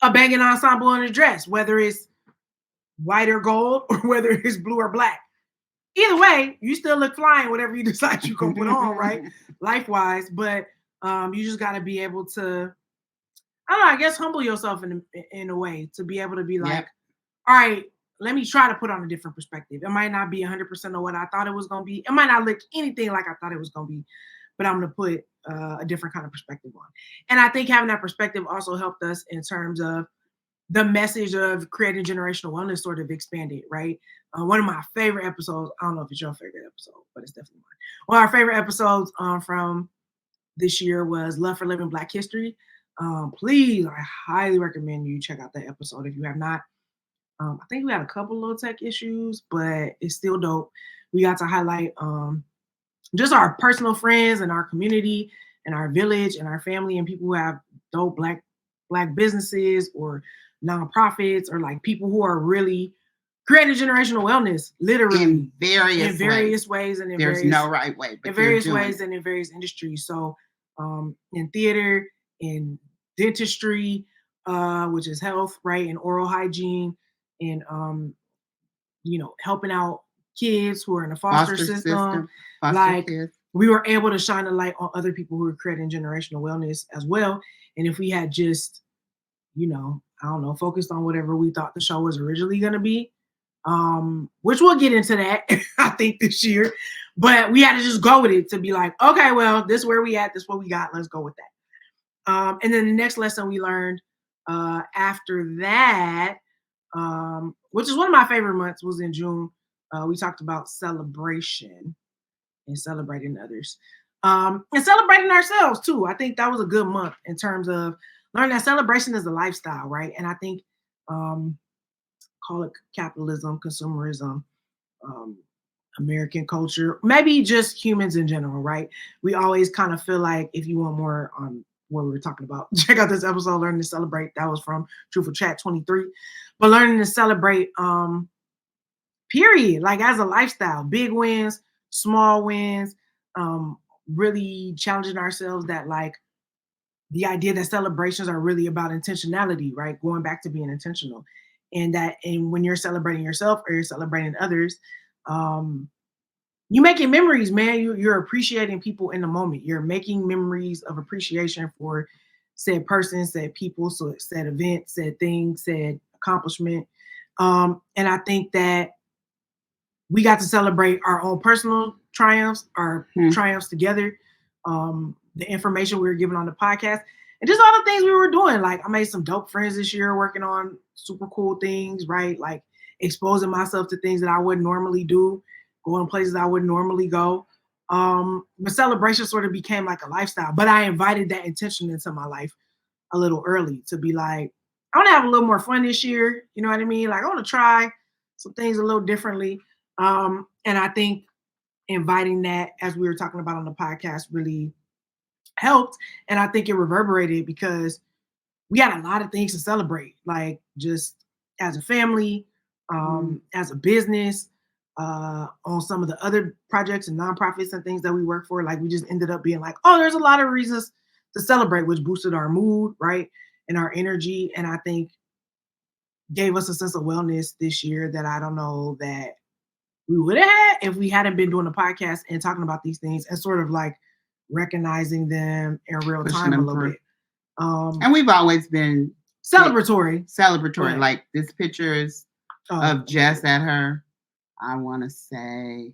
a banging ensemble in a dress, whether it's white or gold or whether it's blue or black. Either way, you still look flying, whatever you decide you're going to put on, right? Life-wise. But you just got to be able to, I don't know, I guess humble yourself in a way to be able to be like, all right, let me try to put on a different perspective. It might not be 100% of what I thought it was going to be. It might not look anything like I thought it was going to be, but I'm going to put a different kind of perspective on. And I think having that perspective also helped us in terms of the message of creating generational wellness sort of expanded, right? One of my favorite episodes, I don't know if it's your favorite episode, but it's definitely mine. One of our favorite episodes from this year was Love for Living Black History. Please, I highly recommend you check out that episode if you have not. I think we had a couple little tech issues, but it's still dope. We got to highlight just our personal friends and our community and our village and our family and people who have dope black businesses or nonprofits or like people who are really creating generational wellness, literally in various ways and there's no right way, but in various ways and in various industries. So in theater, in dentistry, which is health, right, and oral hygiene, and helping out kids who are in the foster system. We were able to shine a light on other people who are creating generational wellness as well. And if we had just, focused on whatever we thought the show was originally going to be, which we'll get into that, I think, this year. But we had to just go with it to be like, okay, well, this is where we at. This is what we got. Let's go with that. And then the next lesson we learned after that, which is one of my favorite months, was in June. We talked about celebration and celebrating others and celebrating ourselves too. I think that was a good month in terms of learning that celebration is a lifestyle, right? And I think call it capitalism, consumerism, American culture, maybe just humans in general, right? We always kind of feel like if you want more on what we were talking about, check out this episode, Learning to Celebrate. That was from Truthful Chat 23. But learning to celebrate, period, like as a lifestyle, big wins, small wins, really challenging ourselves that like the idea that celebrations are really about intentionality, right? Going back to being intentional. And when you're celebrating yourself or you're celebrating others, you're making memories, man. You're appreciating people in the moment. You're making memories of appreciation for said person, said people, said event, said thing, said accomplishment. And I think that we got to celebrate our own personal triumphs, our triumphs together, the information we were giving on the podcast, and just all the things we were doing. Like I made some dope friends this year working on super cool things, right? Like exposing myself to things that I wouldn't normally do, going places I wouldn't normally go. But celebration sort of became like a lifestyle. But I invited that intention into my life a little early to be like, I want to have a little more fun this year. You know what I mean? Like I want to try some things a little differently. And I think inviting that, as we were talking about on the podcast, really helped. And I think it reverberated because we had a lot of things to celebrate, like just as a family, as a business, on some of the other projects and nonprofits and things that we work for. Like we just ended up being like, oh, there's a lot of reasons to celebrate, which boosted our mood, right? And our energy. And I think gave us a sense of wellness this year that I don't know that we would have had if we hadn't been doing a podcast and talking about these things and sort of like recognizing them in real time a little bit. And we've always been celebratory. Right. Like this picture is of Jess at her, I want to say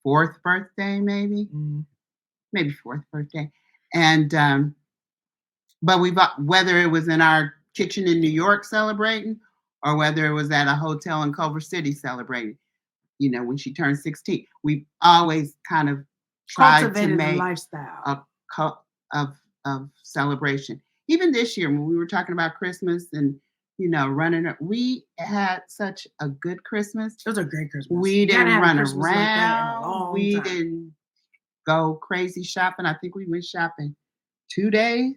4th birthday, maybe maybe 4th birthday. And, but whether it was in our kitchen in New York celebrating or whether it was at a hotel in Culver City celebrating, when she turned 16, we've always kind of tried to make a lifestyle of celebration. Even this year, when we were talking about Christmas and, running, we had such a good Christmas. It was a great Christmas. We didn't run around. We didn't go crazy shopping. I think we went shopping 2 days.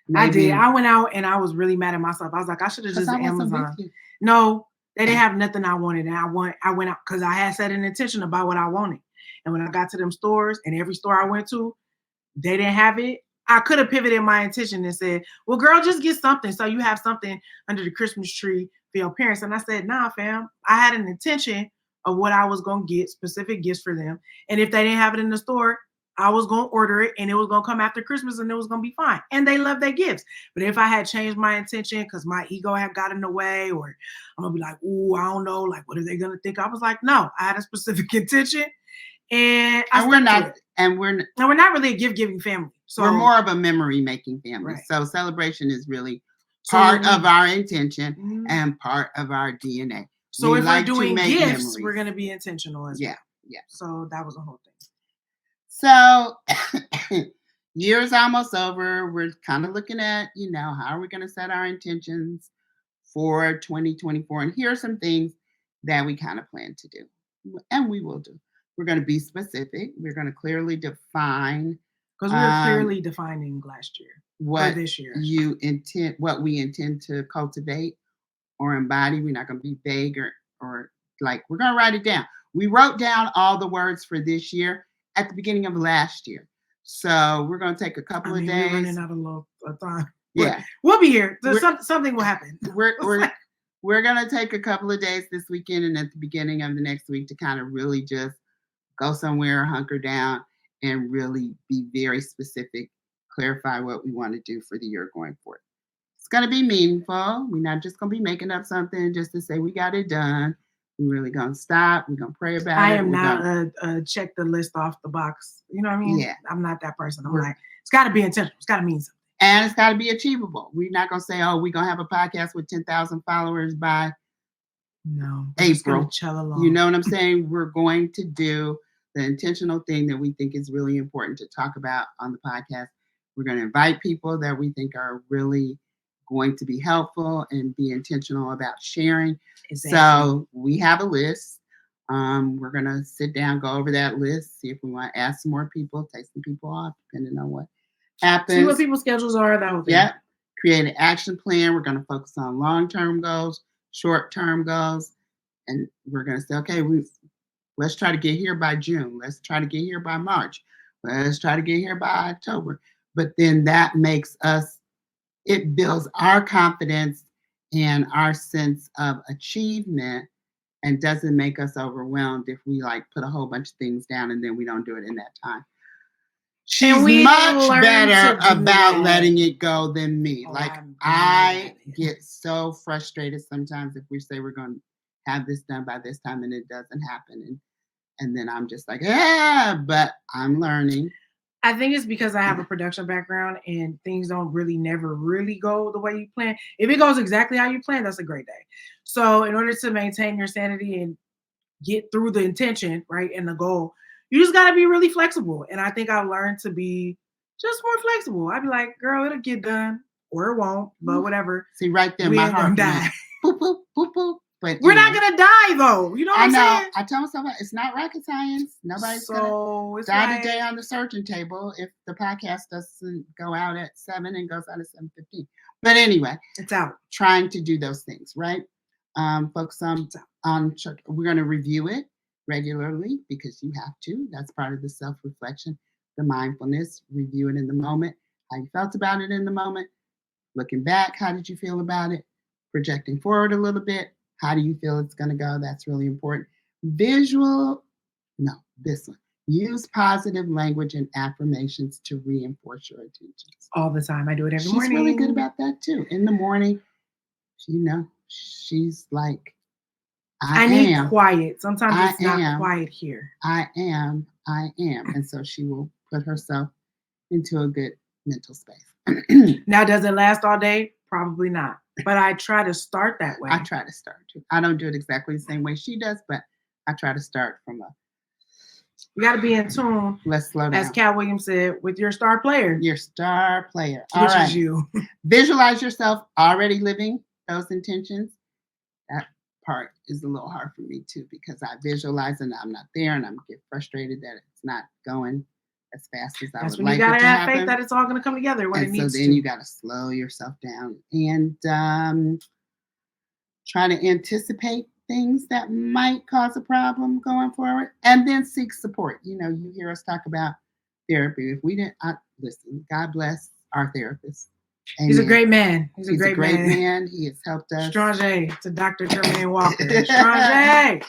Maybe. I did. I went out and I was really mad at myself. I was like, I should have just Amazon. No, they didn't have nothing I wanted. And I went out because I had set an intention about what I wanted. And when I got to them stores and every store I went to, they didn't have it. I could have pivoted my intention and said, well, girl, just get something. So you have something under the Christmas tree for your parents. And I said, nah, fam, I had an intention of what I was going to get, specific gifts for them. And if they didn't have it in the store, I was going to order it and it was going to come after Christmas and it was going to be fine. And they love their gifts. But if I had changed my intention because my ego had got in the way, or I'm going to be like, ooh, I don't know. Like, what are they going to think? I was like, no, I had a specific intention. And we're not, And we're not really a gift-giving family. So we're more of a memory-making family. Right. So celebration is really part of our intention and part of our DNA. So if we're doing gifts, memories. We're going to be intentional as well. Yeah. So that was the whole thing. So year's almost over. We're kind of looking at, how are we going to set our intentions for 2024? And here are some things that we kind of plan to do. And we will do. We're going to be specific. We're going to clearly define. Because we were clearly defining last year. Or this year. What we intend to cultivate or embody. We're not going to be vague or like, we're going to write it down. We wrote down all the words for this year at the beginning of last year. So we're going to take a couple of days. We're running out of time. Yeah. We'll be here. Something will happen. We're going to take a couple of days this weekend and at the beginning of the next week to kind of really just go somewhere, hunker down, and really be very specific, clarify what we want to do for the year going forward. It's going to be meaningful. We're not just going to be making up something just to say we got it done. We're really going to stop. We're going to pray about it. I am not a check the list off the box. You know what I mean? Yeah. I'm not that person. I'm like, it's got to be intentional. It's got to mean something. And it's got to be achievable. We're not going to say, we're going to have a podcast with 10,000 followers by April. You know what I'm saying? We're going to do the intentional thing that we think is really important to talk about on the podcast. We're going to invite people that we think are really going to be helpful and be intentional about sharing. Exactly. So we have a list. We're going to sit down, go over that list, see if we want to ask some more people, take some people off, depending on what happens. See what people's schedules are. That whole thing. Yeah. Create an action plan. We're going to focus on long-term goals, short-term goals. And we're going to say, okay, let's try to get here by June. Let's try to get here by March. Let's try to get here by October. But then that makes it builds our confidence and our sense of achievement and doesn't make us overwhelmed if we put a whole bunch of things down and then we don't do it in that time. She's much better about letting it go than me. I get so frustrated sometimes if we say we're going to have this done by this time and it doesn't happen. And then I'm just like, but I'm learning. I think it's because I have a production background and things don't never really go the way you plan. If it goes exactly how you plan, that's a great day. So in order to maintain your sanity and get through the intention, right, and the goal, you just got to be really flexible. And I think I've learned to be just more flexible. I'd be like, girl, it'll get done or it won't, but whatever. See, right there, my heart die. Boop, boop, boop, boop. But we're not going to die, though. You know what I'm saying? I tell myself it's not rocket science. Nobody's going to die today on the surgeon table if the podcast doesn't go out at 7 and goes out at 7:15. But anyway, it's out. Trying to do those things, right? Focus on we're going to review it regularly because you have to. That's part of the self-reflection, the mindfulness, review it in the moment, how you felt about it in the moment, looking back, how did you feel about it, projecting forward a little bit. How do you feel it's going to go? That's really important. This one. Use positive language and affirmations to reinforce your intentions. All the time. I do it every morning. She's really good about that too. In the morning, she's like, I need quiet. Sometimes it's not quiet here. I am. And so she will put herself into a good mental space. Now, does it last all day? Probably not. But I try to start that way. I try to start too. I don't do it exactly the same way she does, but I try to start from you got to be in tune. Let's slow down. As Pam Williams said, with your star player. Your star player. Which is you. Visualize yourself already living those intentions. That part is a little hard for me too, because I visualize and I'm not there and I'm get frustrated that it's not going as fast as I would like it to happen. That's when you got to have faith that it's all going to come together when it needs to. So then you got to slow yourself down and try to anticipate things that might cause a problem going forward and then seek support. You hear us talk about therapy. If we didn't, listen, God bless our therapist. Amen. He's a great man. He's a great man. He has helped us. Strange to Dr. Jermaine Walker. Strange.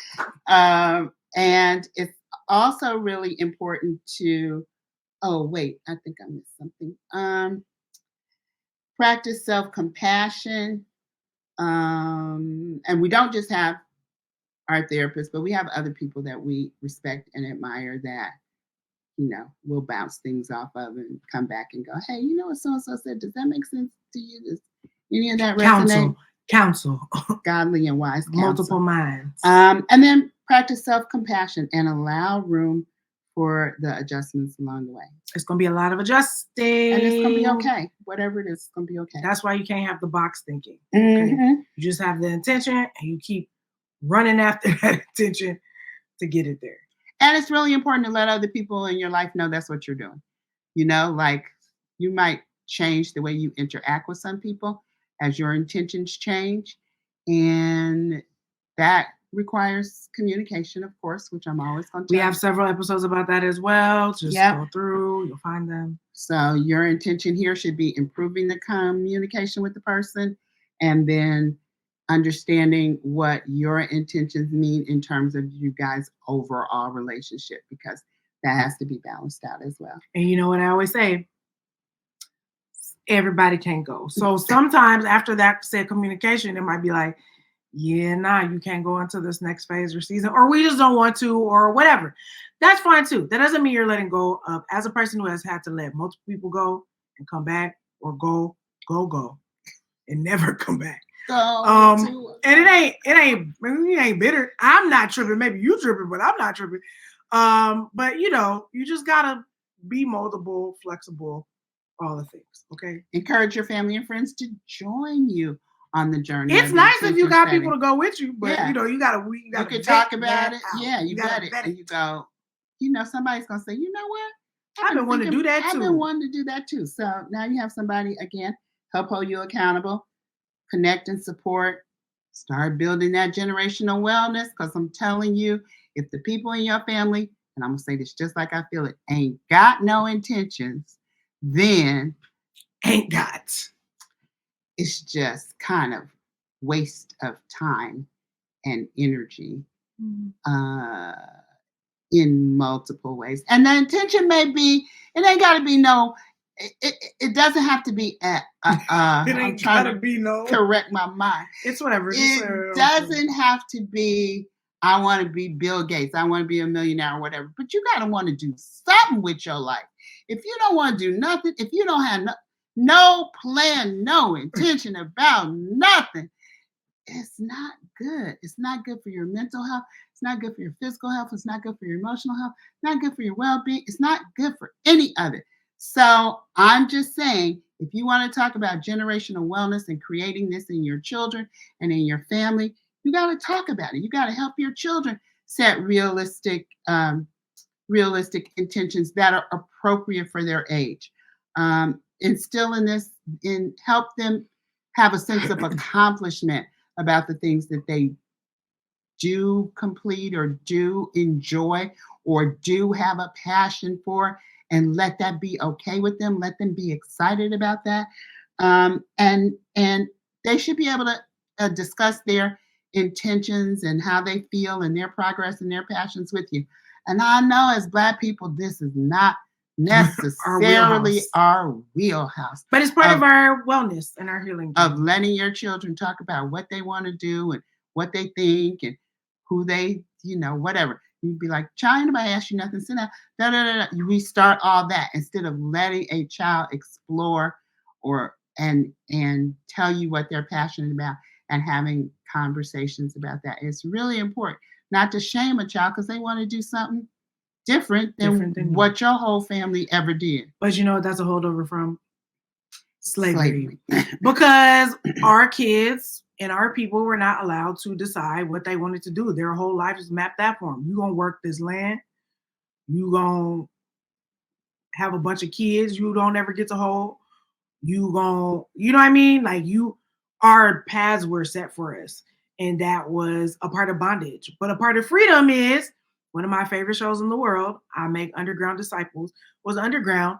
And it's also really important to, I think I missed something. Practice self-compassion. And we don't just have our therapist, but we have other people that we respect and admire that we'll bounce things off of and come back and go, hey, you know what so-and-so said? Does that make sense to you? Does any of that resonate? Counsel. Godly and wise counsel. Multiple minds. And then practice self-compassion and allow room for the adjustments along the way. It's going to be a lot of adjusting. And it's going to be okay. Whatever it is, it's going to be okay. That's why you can't have the box thinking. Mm-hmm. Okay? You just have the intention and you keep running after that intention to get it there. And it's really important to let other people in your life know that's what you're doing. Like you might change the way you interact with some people as your intentions change. And that requires communication, of course, which I'm always going to We have several episodes about that as well. Just go through, you'll find them. So your intention here should be improving the communication with the person and then understanding what your intentions mean in terms of you guys' overall relationship, because that has to be balanced out as well. And you know what I always say? Everybody can't go. So sometimes after that said communication, it might be like, you can't go into this next phase or season, or we just don't want to, or whatever. That's fine too. That doesn't mean you're letting go of, as a person who has had to let multiple people go and come back, or go, and never come back. And it ain't bitter. I'm not tripping. Maybe you tripping, but I'm not tripping. But you just gotta be moldable, flexible, all the things. Okay. Encourage your family and friends to join you on the journey. It's nice if you got people to go with you, but you gotta. You can talk about it. Yeah, you got it. And you go. Somebody's gonna say, you know what? I've been wanting to do that too. I've been wanting to do that too. So now you have somebody again help hold you accountable, connect and support. Start building that generational wellness, because I'm telling you, if the people in your family, and I'm gonna say this just like I feel it, ain't got no intentions, then ain't got. It's just kind of waste of time and energy in multiple ways. And the intention may be, it ain't got to be no, it doesn't have to be it ain't got to be no. Correct my mind. It's whatever. It doesn't have to be, I want to be Bill Gates, I want to be a millionaire or whatever, but you got to want to do something with your life. If you don't want to do nothing, if you don't have no plan, no intention about nothing, it's not good. It's not good for your mental health. It's not good for your physical health. It's not good for your emotional health. It's not good for your well-being. It's not good for any of it. So I'm just saying, if you want to talk about generational wellness and creating this in your children and in your family, you got to talk about it. You got to help your children set realistic intentions that are appropriate for their age. Instill in this, help them have a sense of accomplishment about the things that they do complete or do enjoy or do have a passion for, and let that be okay with them. Let them be excited about that. And they should be able to discuss their intentions and how they feel and their progress and their passions with you. And I know as Black people, this is not necessarily our wheelhouse. But it's part of our wellness and our healing. Of letting your children talk about what they want to do and what they think and who they, whatever. You'd be like, child, anybody ask you nothing, sit down, We start all that instead of letting a child explore and tell you what they're passionate about and having conversations about that. It's really important not to shame a child because they want to do something different than what your whole family ever did. But that's a holdover from slavery. Because our kids and our people were not allowed to decide what they wanted to do. Their whole life is mapped out for them. You're going to work this land. You're going to have a bunch of kids you don't ever get to hold. You know what I mean? Like our paths were set for us. And that was a part of bondage. But a part of freedom is one of my favorite shows in the world. I Make Underground Disciples was Underground.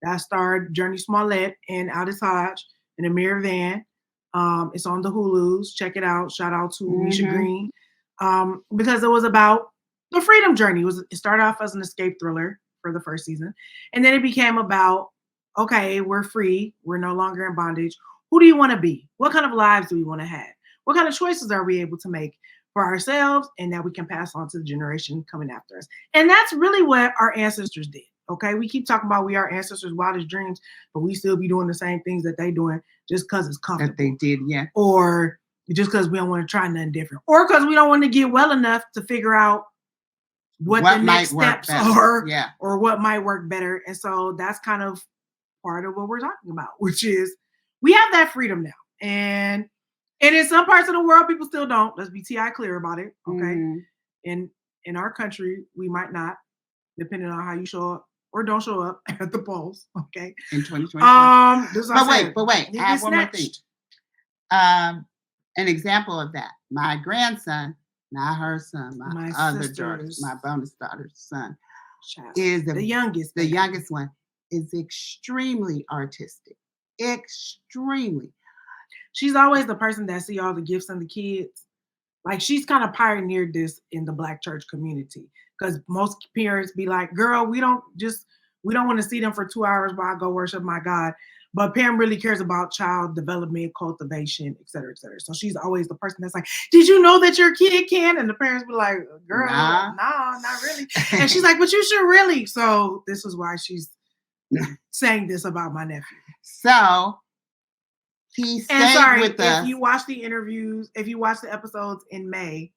That starred Journey Smollett and Aldous Hodge and Amir Van. It's on the Hulus. Check it out. Shout out to Misha Green. Because it was about the freedom journey. It started off as an escape thriller for the first season. And then it became about, okay, we're free. We're no longer in bondage. Who do you want to be? What kind of lives do we want to have? What kind of choices are we able to make for ourselves and that we can pass on to the generation coming after us? And that's really what our ancestors did. Okay, we keep talking about we are ancestors' wildest dreams, but we still be doing the same things that they doing just because it's comfortable. That they did, yeah. Or just because we don't want to try nothing different. Or because we don't want to get well enough to figure out what the next steps are, or what might work better. And so that's kind of part of what we're talking about, which is we have that freedom now. And in some parts of the world, people still don't. Let's be TI clear about it. Okay. In our country, we might not, depending on how you show up or don't show up at the polls. Okay. In 2020. But wait, I have one more thing. An example of that. My grandson, not her son, my other daughter, my bonus daughter's son, is the youngest. The youngest one is extremely artistic. Extremely. She's always the person that see all the gifts in the kids. Like, she's kind of pioneered this in the Black church community, because most parents be like, girl, we don't want to see them for 2 hours while I go worship my God. But Pam really cares about child development, cultivation, et cetera, et cetera. So she's always the person that's like, did you know that your kid can? And the parents be like, girl, nah, not really. And she's like, but you should really. So this is why she's saying this about my nephew. So he stayed with us. If you watch the interviews, if you watch the episodes in May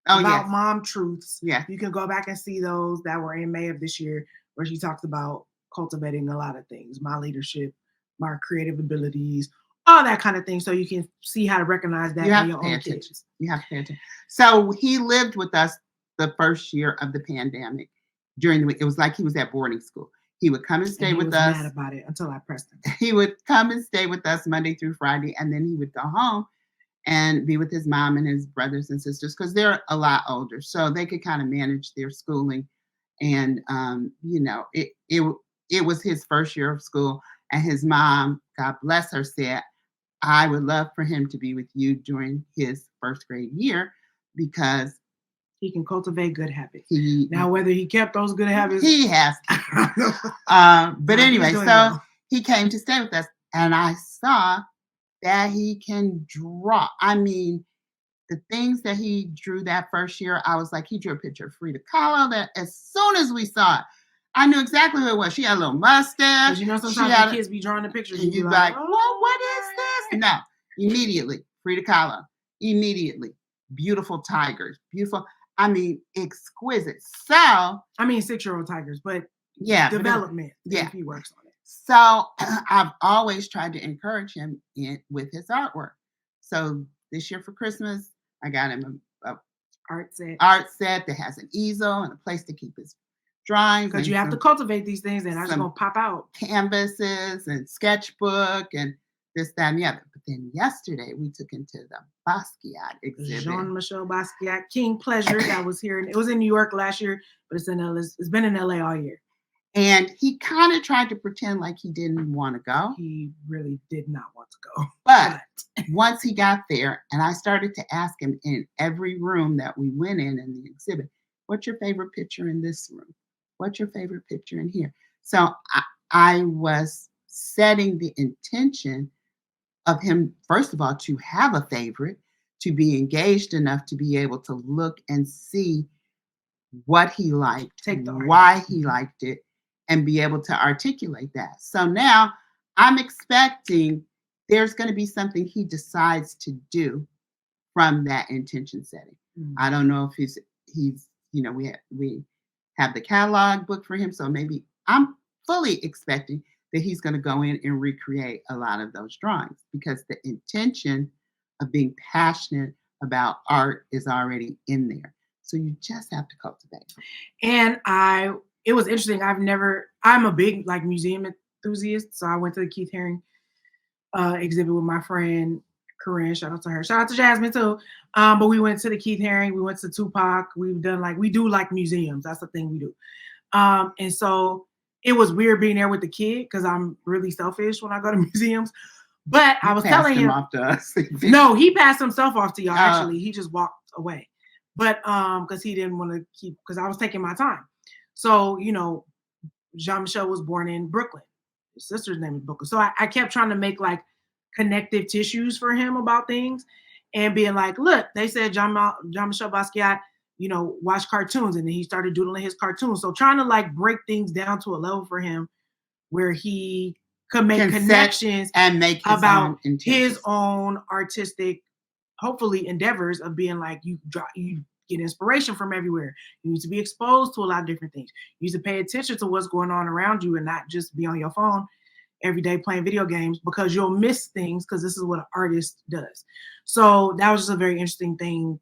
about mom truths, you can go back and see those that were in May of this year, where she talks about cultivating a lot of things, my leadership, my creative abilities, all that kind of thing. So you can see how to recognize that in your own kids. You have to pay attention. So he lived with us the first year of the pandemic. During the week, it was like he was at boarding school. He would come and stay with us. Mad about it until I pressed him. He would come and stay with us Monday through Friday, and then he would go home and be with his mom and his brothers and sisters, because they're a lot older, so they could kind of manage their schooling. And it was his first year of school, and his mom, God bless her, said, I would love for him to be with you during his first grade year, because he can cultivate good habits. Now, whether he kept those good habits, he has to. But anyway, so he came to stay with us, and I saw that he can draw. I mean, the things that he drew that first year, I was like, he drew a picture of Frida Kahlo that as soon as we saw it, I knew exactly who it was. She had a little mustache. You know, sometimes the kids be drawing the pictures. And you're like, what is this? No, immediately, Frida Kahlo. Immediately. Beautiful tigers. Beautiful. I mean, exquisite. So, I mean, 6-year-old tigers, but development. If he works on it. So I've always tried to encourage him with his artwork. So this year for Christmas, I got him a art set that has an easel and a place to keep his drawings. Because you have to cultivate these things, and I'm just going to pop out. Canvases and sketchbook and this, that, and the other. But then yesterday, we took him to the Basquiat exhibit. Jean-Michel Basquiat, King Pleasure, that was here. It was in New York last year, but it's been in LA all year. And he kind of tried to pretend like he didn't want to go. He really did not want to go. But once he got there, and I started to ask him in every room that we went in the exhibit, what's your favorite picture in this room? What's your favorite picture in here? So I was setting the intention of him, first of all, to have a favorite, to be engaged enough to be able to look and see what he liked, why he liked it, and be able to articulate that. So now I'm expecting there's going to be something he decides to do from that intention setting. Mm-hmm. I don't know if he's we have the catalog book for him. So maybe I'm fully expecting that he's going to go in and recreate a lot of those drawings, because the intention of being passionate about art is already in there. So you just have to cultivate. And it was interesting. I'm a big museum enthusiast. So I went to the Keith Haring exhibit with my friend Corinne. Shout out to her. Shout out to Jasmine too. But we went to the Keith Haring. We went to Tupac. We've done we do museums. That's the thing we do. And so it was weird being there with the kid, because I'm really selfish when I go to museums. But I was telling him off to us. No, he passed himself off to y'all. Actually, he just walked away. But because he didn't want to because I was taking my time. So, Jean-Michel was born in Brooklyn. His sister's name is Brooklyn. So I kept trying to make connective tissues for him about things, and being like, look, they said Jean-Michel Basquiat watch cartoons, and then he started doodling his cartoons. So trying to like break things down to a level for him where he could make connections and make about his own artistic, hopefully, endeavors of being like, you get inspiration from everywhere. You need to be exposed to a lot of different things. You need to pay attention to what's going on around you and not just be on your phone every day playing video games, because you'll miss things, because this is what an artist does. So that was just a very interesting thing,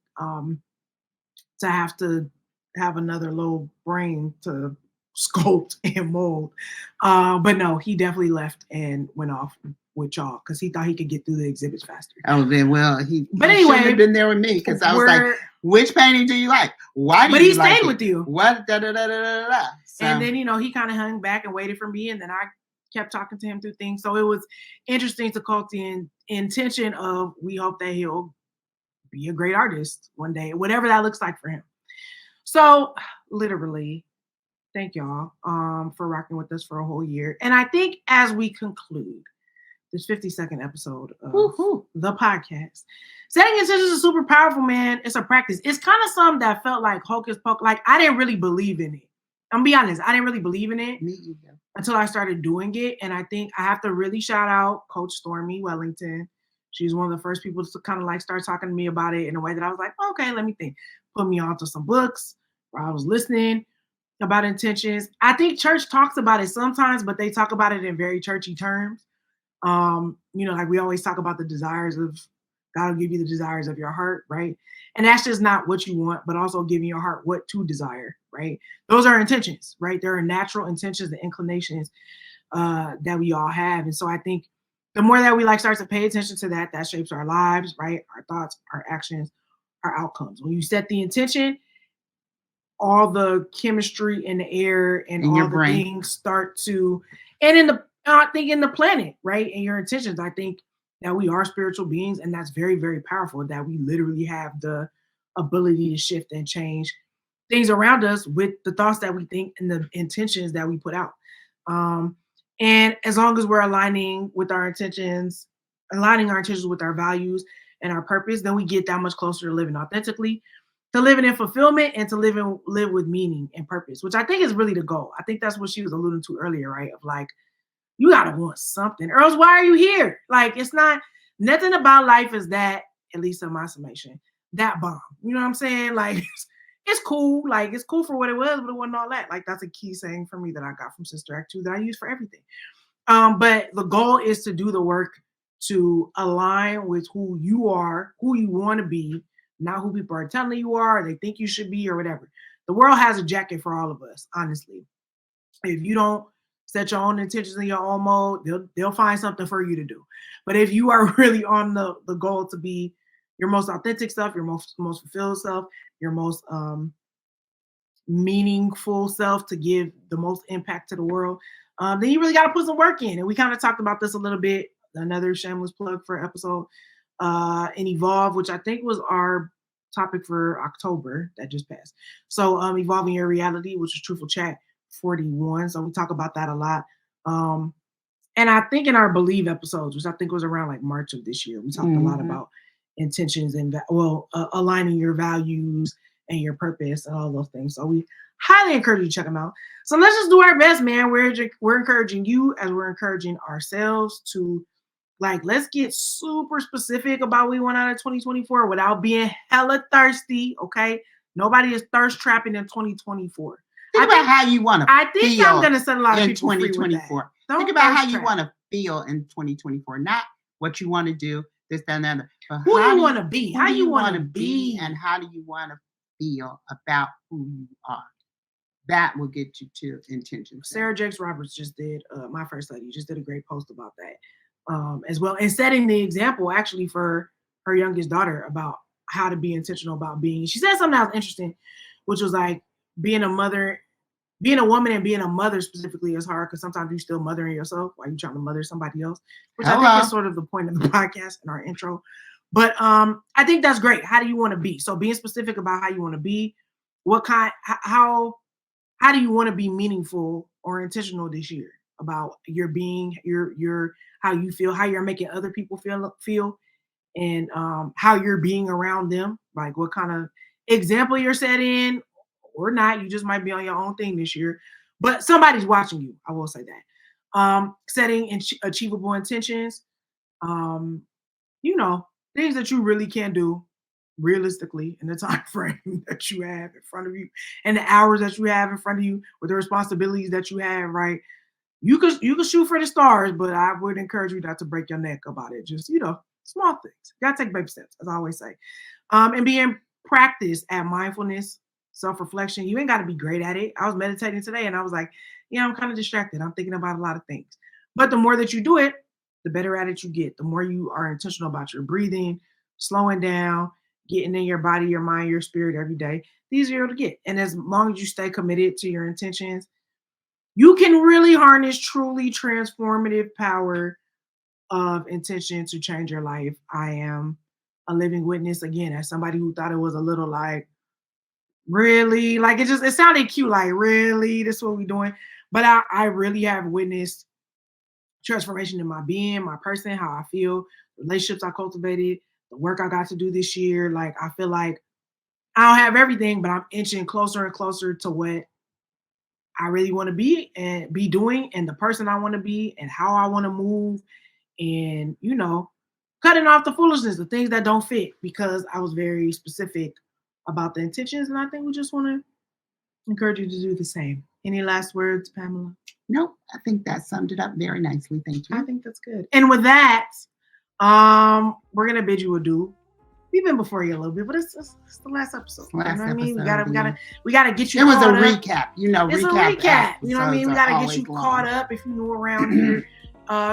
to have another little brain to sculpt and mold. But no, he definitely left and went off with y'all because he thought he could get through the exhibits faster. Oh, then well, he anyway, should have been there with me, because I was like, which painting do you like? Why do you like it? But he stayed with you. What? Da, da, da, da, da, da. So, and then, he kind of hung back and waited for me, and then I kept talking to him through things. So it was interesting to cult the intention of, we hope that he'll be a great artist one day, whatever that looks like for him. So literally, thank y'all for rocking with us for a whole year. And I think as we conclude this 52nd episode of the podcast, setting intentions is super powerful, man. It's a practice. It's kind of something that felt like hocus pocus. Like, I didn't really believe in it. I'm gonna be honest. I didn't really believe in it until I started doing it. And I think I have to really shout out Coach Stormy Wellington. She's one of the first people to kind of like start talking to me about it in a way that I was like, okay, let me think. Put me onto some books where I was listening about intentions. I think church talks about it sometimes, but they talk about it in very churchy terms. Like we always talk about the desires of God will give you the desires of your heart, right? And that's just not what you want, but also giving your heart what to desire, right? Those are intentions, right? There are natural intentions and inclinations that we all have. And so I think the more that we like start to pay attention to that, that shapes our lives, right? Our thoughts, our actions, our outcomes. When you set the intention, all the chemistry in the air and in all the brain. Things start to, and in the, I think in the planet, right? And your intentions, I think that we are spiritual beings, and that's very, very powerful, that we literally have the ability to shift and change things around us with the thoughts that we think and the intentions that we put out. And as long as we're aligning our intentions with our values and our purpose, then we get that much closer to living authentically, to living in fulfillment, and to live with meaning and purpose, which I think is really the goal. I think that's what she was alluding to earlier, right? Of like, you gotta want something, or else why are you here? Like, it's not, nothing about life is that, at least in my summation, that bomb. You know what I'm saying? Like, it's cool. Like, it's cool for what it was, but it wasn't all that. Like, that's a key saying for me that I got from Sister Act 2 that I use for everything. But the goal is to do the work to align with who you are, who you want to be, not who people are telling you are, or they think you should be, or whatever. The world has a jacket for all of us, honestly. If you don't set your own intentions in your own mode, they'll find something for you to do. But if you are really on the goal to be your most authentic self, your most fulfilled self, your most meaningful self, to give the most impact to the world, then you really got to put some work in. And we kind of talked about this a little bit, another shameless plug for episode in Evolve, which I think was our topic for October that just passed. So Evolving Your Reality, which is Truthful Chat 41. So we talk about that a lot. And I think in our Believe episodes, which I think was around like March of this year, we talked a lot about intentions and aligning your values and your purpose and all those things. So we highly encourage you to check them out. So let's just do our best, man. We're encouraging you, as we're encouraging ourselves, to like, let's get super specific about what we want out of 2024 without being hella thirsty. Okay, nobody is thirst trapping in 2024. Think about how you want to feel. I think I'm going to set a lot of people free with that. Think about how you want to feel in 2024, not what you want to do, this, that, and the other. But who you want to be? How you want to be? And how do you want to feel about who you are? That will get you to intention. Sarah Jakes Roberts just did, my first lady, just did a great post about that as well. And setting the example actually for her youngest daughter about how to be intentional about being. She said something that was interesting, which was like, being a mother, being a woman and being a mother specifically is hard because sometimes you're still mothering yourself while you're trying to mother somebody else, which I think is sort of the point of the podcast and our intro. But I think that's great. How do you want to be? So being specific about how you want to be, how do you want to be meaningful or intentional this year about your being, your how you feel, how you're making other people feel, and how you're being around them, like what kind of example you're setting or not. You just might be on your own thing this year, but somebody's watching you. I will say that. Setting achievable intentions, things that you really can do realistically in the time frame that you have in front of you and the hours that you have in front of you with the responsibilities that you have, right? You could shoot for the stars, but I would encourage you not to break your neck about it. Just, small things. You gotta take baby steps, as I always say. And be in practice at mindfulness, self-reflection. You ain't got to be great at it. I was meditating today and I was like, I'm kind of distracted. I'm thinking about a lot of things. But the more that you do it, the better at it you get. The more you are intentional about your breathing, slowing down, getting in your body, your mind, your spirit every day, the easier it'll get. And as long as you stay committed to your intentions, you can really harness truly transformative power of intention to change your life. I am a living witness, again, as somebody who thought it was a little like, really? Like, it sounded cute, like, really? This is what we're doing? But I really have witnessed transformation in my being, my person, how I feel, relationships I cultivated, the work I got to do this year. Like, I feel like I don't have everything, but I'm inching closer and closer to what I really want to be and be doing, and the person I want to be, and how I want to move, and cutting off the foolishness, the things that don't fit, because I was very specific about the intentions, and I think we just want to encourage you to do the same. Any last words, Pamela? Nope, I think that summed it up very nicely. Thank you. I think that's good. And with that, we're gonna bid you adieu. We've been before you a little bit, but it's the last episode. You know what I mean? We gotta get you. It was a recap. It's a recap. You know what I mean? We gotta get you caught up if you're new around here.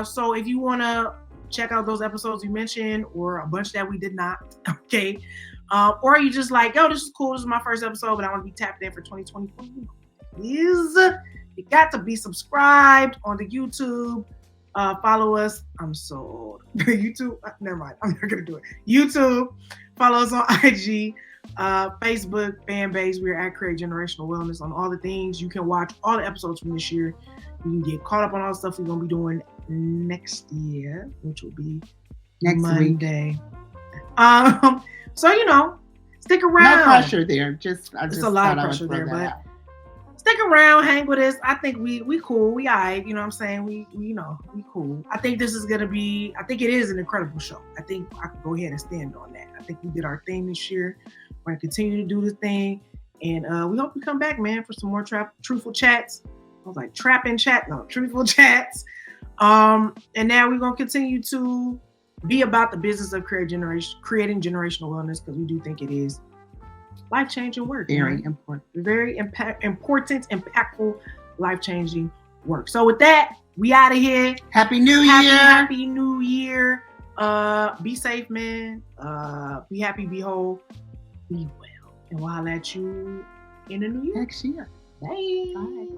So if you wanna check out those episodes you mentioned, or a bunch that we did not, okay. Or you just like, this is cool. This is my first episode, but I want to be tapped in for 2024. You got to be subscribed on the YouTube. Follow us. I'm sold. YouTube. Never mind. I'm not gonna do it. YouTube. Follow us on IG, Facebook, fan base. We're at Create Generational Wellness on all the things. You can watch all the episodes from this year. You can get caught up on all the stuff we're gonna be doing next year, which will be next Monday. So stick around. No pressure there. It's a lot of pressure there, but stick around, hang with us. I think we cool. We all right. You know what I'm saying? We cool. I think this is gonna be. I think it is an incredible show. I think I can go ahead and stand on that. I think we did our thing this year. We're gonna continue to do the thing, and we hope you come back, man, for some more Truthful Chats. I was like trapping chat, no, Truthful Chats. And now we're gonna continue to be about the business of creating generational wellness, because we do think it is life-changing work. Very important. Very important, impactful, life-changing work. So with that, we out of here. Happy New Year. Happy New Year. Be safe, man. Be happy, be whole, be well. And we'll holler at you in the new year. Next year. Bye.